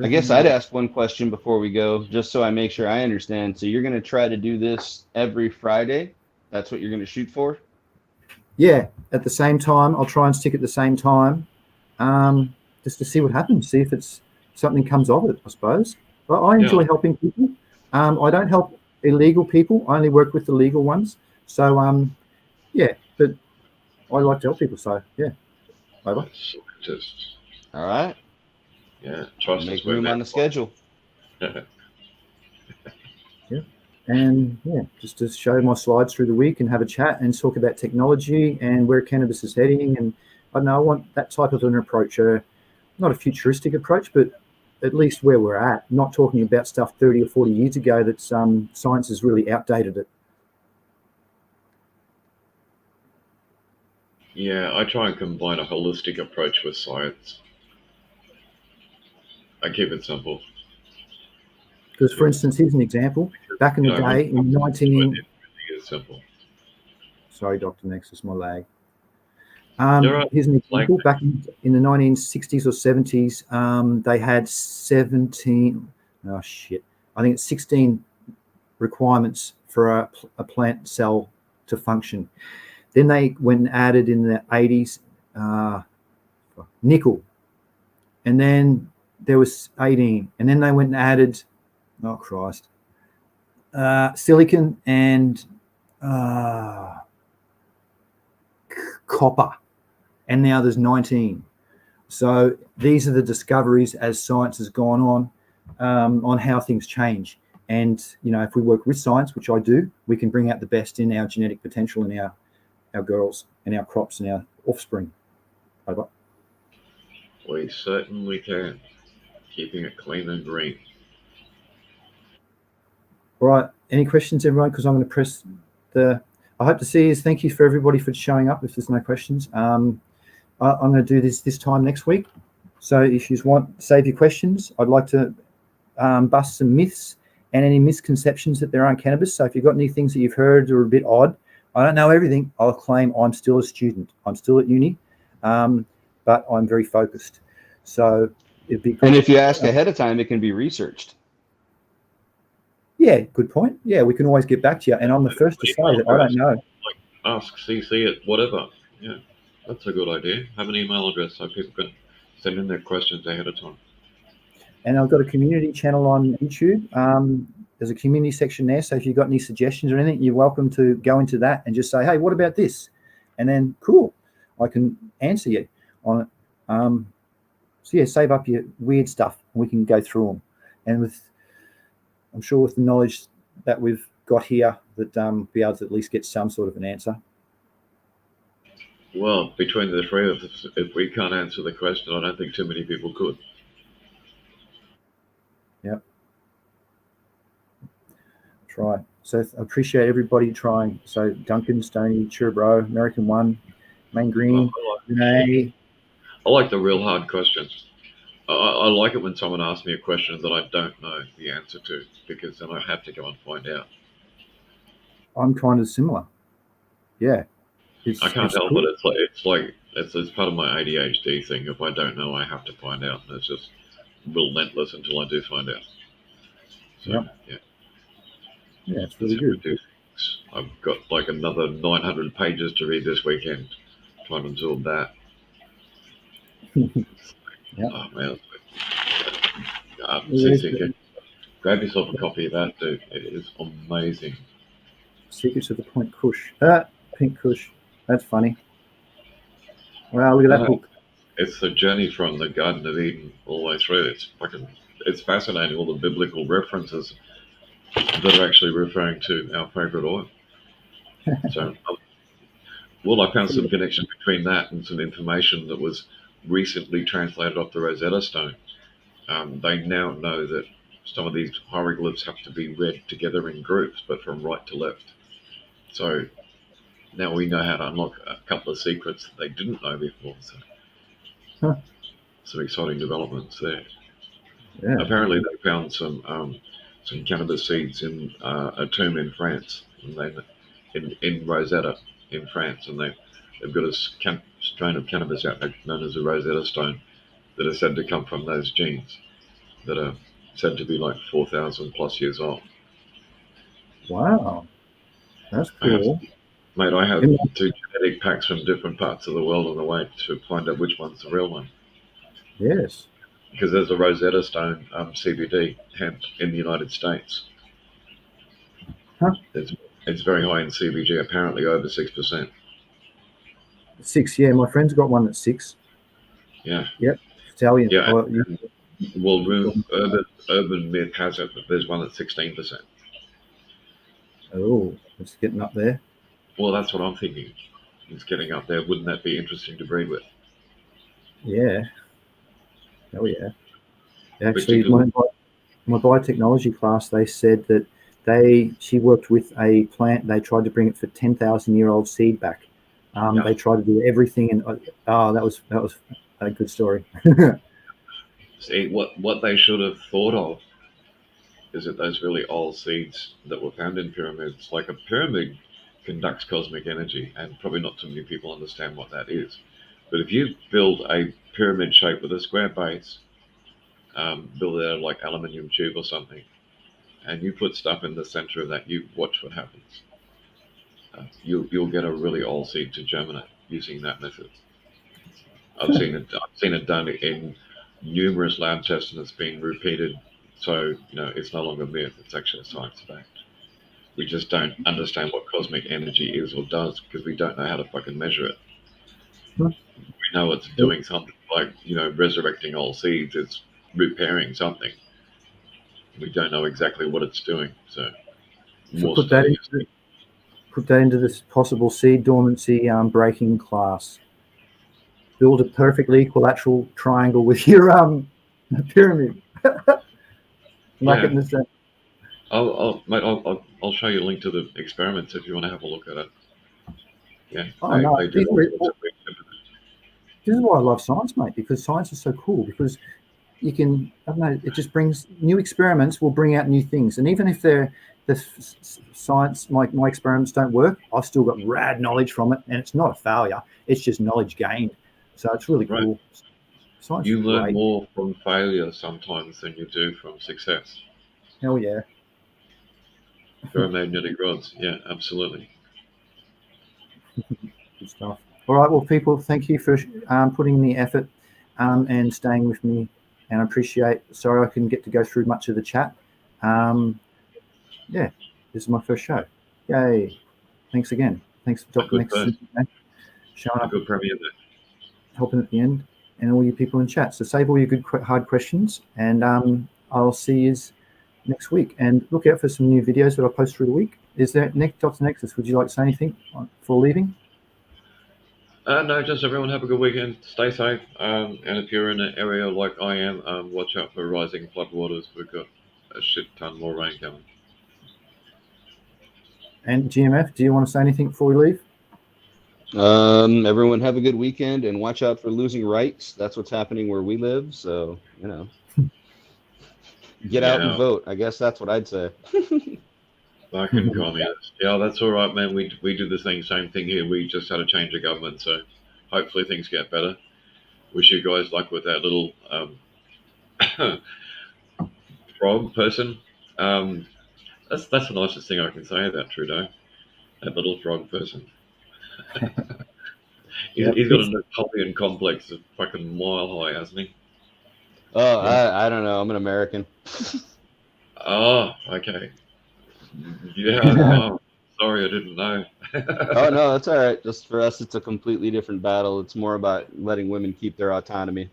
S3: I guess I'd ask one question before we go, just so I make sure I understand. So you're going to try to do this every Friday? That's what you're going to shoot for?
S1: Yeah, at the same time. I'll try and stick at the same time, just to see what happens, see if something comes of it, I suppose. But I enjoy helping people. I don't help illegal people. I only work with the legal ones. So, but I like to help people. So, yeah. Over.
S3: All right.
S2: Yeah, trust
S3: make room on the schedule.
S1: Yeah, and just to show my slides through the week and have a chat and talk about technology and where cannabis is heading. And I don't know, I want that type of an approach, not a futuristic approach, but at least where we're at. Not talking about stuff 30 or 40 years ago that science has really outdated it.
S2: Yeah, I try and combine a holistic approach with science. I keep it simple.
S1: Because, for instance, here's an example. Back in the day, in 19...
S2: It's simple.
S1: Sorry, Dr. Nexus, my lag.
S2: Right.
S1: Here's an example. Back in the 1960s or 70s, they had 17... Oh, shit. I think it's 16 requirements for a plant cell to function. Then they went and added in the 80s nickel. And then there was 18. And then they went and added, oh, Christ, silicon and copper. And now there's 19. So these are the discoveries as science has gone on how things change. And, if we work with science, which I do, we can bring out the best in our genetic potential in our girls and our crops and our offspring. Over.
S2: We certainly can. Keeping it clean and green.
S1: All right. Any questions, everyone? Because I'm going to press I hope to see you. Thank you for everybody for showing up. If there's no questions, I'm going to do this time next week. So if you want, save your questions. I'd like to bust some myths and any misconceptions that there are on cannabis. So if you've got any things that you've heard that are a bit odd, I don't know everything. I'll claim I'm still a student. I'm still at uni, but I'm very focused. So it'd be.
S3: And if you ask ahead of time, it can be researched.
S1: Yeah, good point. Yeah, we can always get back to you. And I'm the first to say that I don't know.
S2: Like AussyCC it, whatever. Yeah, that's a good idea. Have an email address so people can send in their questions ahead of time.
S1: And I've got a community channel on YouTube. There's a community section there. So if you've got any suggestions or anything, you're welcome to go into that and just say, hey, what about this? And then, cool, I can answer you on it. So, yeah, save up your weird stuff and we can go through them. And I'm sure with the knowledge that we've got here, that be able to at least get some sort of an answer.
S2: Well, between the three of us, if we can't answer the question, I don't think too many people could.
S1: Yep. Try. So I appreciate everybody trying. So Duncan, Stoney, Churubro, American One, Main Green, Renee.
S2: I like the real hard questions. I like it when someone asks me a question that I don't know the answer to, because then I have to go and find out.
S1: I'm kind of similar. Yeah.
S2: I can't help it. It's part of my ADHD thing. If I don't know, I have to find out. And it's just relentless until I do find out. So,
S1: yeah, it's really good.
S2: I've got like another 900 pages to read this weekend, trying to absorb that.
S1: Yeah.
S2: Oh man,
S1: There's
S2: CC, grab yourself a copy of that, dude. It is amazing.
S1: Secrets of the Point Kush. Pink Kush. That's funny. Wow, look at that
S2: No,
S1: book.
S2: it's the journey from the Garden of Eden all the way through. It's fascinating, all the biblical references that are actually referring to our favorite oil. So, well, I found some connection between that and some information that was recently translated off the Rosetta Stone. They now know that some of these hieroglyphs have to be read together in groups, but from right to left. So now we know how to unlock a couple of secrets that they didn't know before. So some exciting developments there.
S1: Yeah.
S2: Apparently, they found some cannabis seeds in a tomb in France, and in Rosetta in France, and they've got a strain of cannabis out there known as a Rosetta Stone that are said to come from those genes that are said to be like 4,000 plus years old.
S1: Wow. That's
S2: I have,
S1: cool.
S2: mate, I have two genetic packs from different parts of the world on the way to find out which one's the real one.
S1: Yes.
S2: Because there's a Rosetta Stone CBD hemp in the United States.
S1: Huh?
S2: It's very high in CBG, apparently over 6%.
S1: 6. Yeah, my friend's got one that's 6.
S2: Yeah.
S1: Yep. Italian.
S2: Yeah.
S1: Oh,
S2: Well, urban myth has it that there's one at 16%.
S1: oh, it's getting up there.
S2: Well, that's what I'm thinking. It's getting up there. Wouldn't that be interesting to breed with?
S1: Yeah. Oh, yeah. Actually,
S2: Particularly,
S1: my biotechnology class, they said that she worked with a plant. They tried to bring it for 10,000-year-old seed back.
S2: yeah.
S1: They tried to do everything, and that was a good story.
S2: See, what they should have thought of is that those really old seeds that were found in pyramids, like a pyramid conducts cosmic energy, and probably not too many people understand what that is. But if you build a pyramid shape with a square base, build it out of like aluminium tube or something, and you put stuff in the center of that, you watch what happens. You'll get a really old seed to germinate using that method. I've seen it done in numerous lab tests, and it's been repeated. So it's no longer myth; it's actually a science fact. We just don't understand what cosmic energy is or does because we don't know how to fucking measure it. We know it's doing something like resurrecting old seeds. It's repairing something. We don't know exactly what it's doing. So
S1: So
S2: more study.
S1: put that into this possible seed dormancy breaking class. Build a perfectly equilateral triangle with your pyramid. Like it in the center.
S2: I'll show you a link to the experiments if you want to have a look at it. Yeah,
S1: Oh no,
S2: they did all sorts of weird stuff.
S1: this is why I love science, mate, because science is so cool. Because you can, I don't know, it just brings new experiments will bring out new things. And even if the science, my experiments don't work, I've still got rad knowledge from it, and it's not a failure. It's just knowledge gained. So it's really
S2: Right.
S1: cool. Science
S2: You
S1: is
S2: learn
S1: great.
S2: more from failure sometimes than you do from success.
S1: Hell yeah.
S2: Ferromagnetic rods, yeah, absolutely.
S1: Good stuff. All right, well, people, thank you for putting in the effort and staying with me, and I appreciate. Sorry, I couldn't get to go through much of the chat. Yeah, this is my first show. Yay! Thanks again. Thanks, Dr.
S2: Good
S1: Nixon, showing
S2: A
S1: up,
S2: good premiere there.
S1: helping at the end, and all you people in chat. So save all your good hard questions, and I'll see you next week. And look out for some new videos that I'll post through the week. Is there Dr. Nexus? Would you like to say anything before leaving?
S2: No, just everyone have a good weekend. Stay safe. And if you're in an area like I am, watch out for rising floodwaters. We've got a shit ton more rain coming.
S1: And GMF, do you want to say anything before we leave?
S3: Everyone have a good weekend and watch out for losing rights. That's what's happening where we live. So, get out and vote. I guess that's what I'd say.
S2: Fucking communist. Yeah, that's all right, man. We do the same thing here. We just had a change of government, so hopefully things get better. Wish you guys luck with that little frog person. That's the nicest thing I can say about Trudeau. That little frog person.
S1: Yep.
S2: He's got a Napoleon complex of fucking mile high, hasn't he?
S3: Oh,
S1: Yeah.
S3: I don't know. I'm an American.
S2: Oh, okay. Yeah. Oh, sorry, I didn't know.
S3: Oh no, that's all right. Just for us, it's a completely different battle. It's more about letting women keep their autonomy,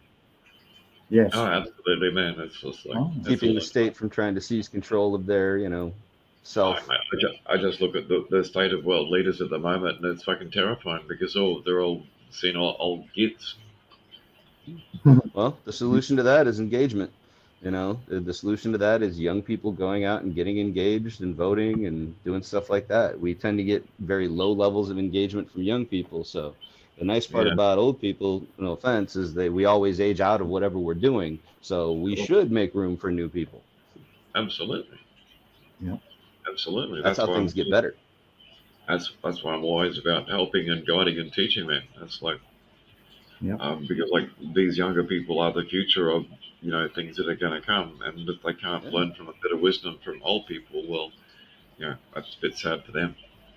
S1: Yes.
S2: Oh, absolutely, man. It's just like
S1: Oh.
S2: that's
S3: keeping
S2: all.
S3: the state from trying to seize control of their,
S2: Oh,
S3: self.
S2: mate, I just look at the state of world leaders at the moment, and it's fucking terrifying because they're all seen old gits.
S3: Well, the solution to that is engagement. The solution to that is young people going out and getting engaged and voting and doing stuff like that. We tend to get very low levels of engagement from young people. So the nice part
S2: Yeah,
S3: about old people, no offense, is that we always age out of whatever we're doing. So we
S2: cool.
S3: should make room for new people.
S2: Absolutely,
S1: Yeah.
S2: absolutely.
S3: That's how things get better.
S2: That's why I'm always about helping and guiding and teaching, man. That's like
S1: Yeah.
S2: because like these younger people are the future of things that are going to come, and if they can't
S3: Yeah.
S2: learn from a bit of wisdom from old people, well, that's a bit sad for them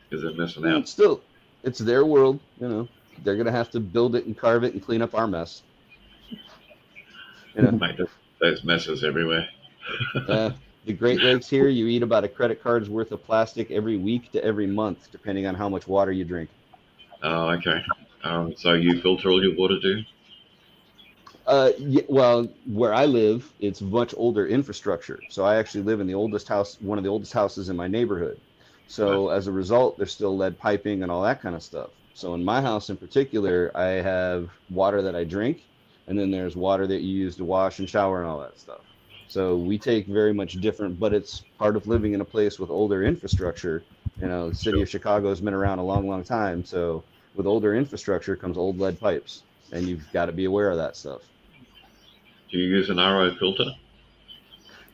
S2: because they're missing
S3: Well,
S2: out.
S3: it's their world. They're gonna have to build it and carve it and clean up our mess.
S2: Mate, there's messes everywhere.
S3: The Great Lakes here, you eat about a credit card's worth of plastic every week to every month, depending on how much water you drink.
S2: Oh, okay. So you filter all your water, do?
S3: Yeah, well, where I live, it's much older infrastructure. So I actually live in the oldest house, one of the oldest houses in my neighborhood.
S2: Right.
S3: So as a result, there's still lead piping and all that kind of stuff. So in my house in particular, I have water that I drink, and then there's water that you use to wash and shower and all that stuff. So we take very much different, but it's part of living in a place with older infrastructure. The city
S2: Sure.
S3: of Chicago has been around a long, long time. So with older infrastructure comes old lead pipes, and you've got to be aware of that stuff.
S2: Do you use an RO filter?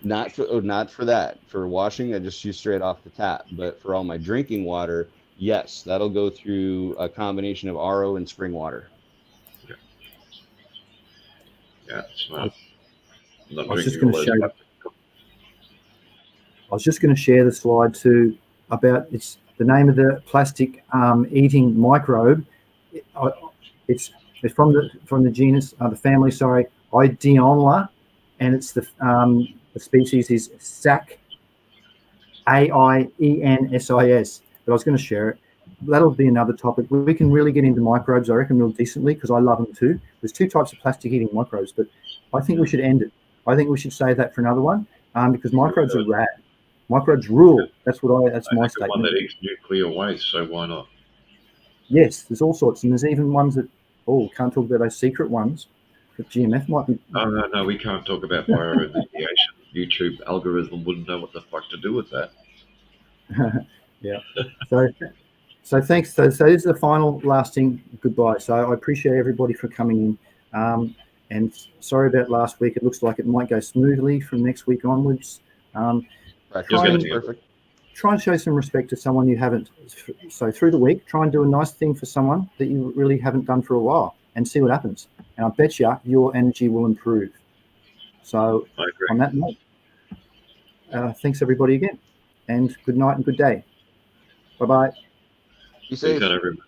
S3: Not for that. For washing, I just use straight off the tap. But for all my drinking water, yes, that'll go through a combination of RO and spring water.
S2: Yeah, yeah,
S1: I
S2: smart. I'm not
S1: was just
S2: drinking
S1: going
S2: all
S1: to
S2: those
S1: show.
S2: plastic.
S1: I was just going to share the slide too about it's the name of the plastic eating microbe. It's from the genus the family Ideonla, and it's the species is SAC AIENSIS. But I was going to share it. That'll be another topic. We can really get into microbes, I reckon, real decently because I love them too. There's two types of plastic eating microbes, but I think we should end it. I think we should save that for another one because microbes are rad. Microbes rule. That's my
S2: One
S1: statement.
S2: that eats nuclear waste, so why not?
S1: Yes, there's all sorts, and there's even ones that can't talk about those secret ones. But GMF might be.
S2: Oh no, we can't talk about bioremediation. YouTube algorithm wouldn't know what the fuck to do with that.
S1: Yeah. So thanks. So this is the final lasting goodbye. So I appreciate everybody for coming in. And sorry about last week. It looks like it might go smoothly from next week onwards.
S3: Perfect.
S1: Try and show some respect to someone you haven't. So through the week, try and do a nice thing for someone that you really haven't done for a while and see what happens. And I bet you your energy will improve. So
S2: I agree.
S1: on that note, thanks everybody again. And good night and good day. Bye-bye.
S3: Be safe.
S2: Peace out, everybody.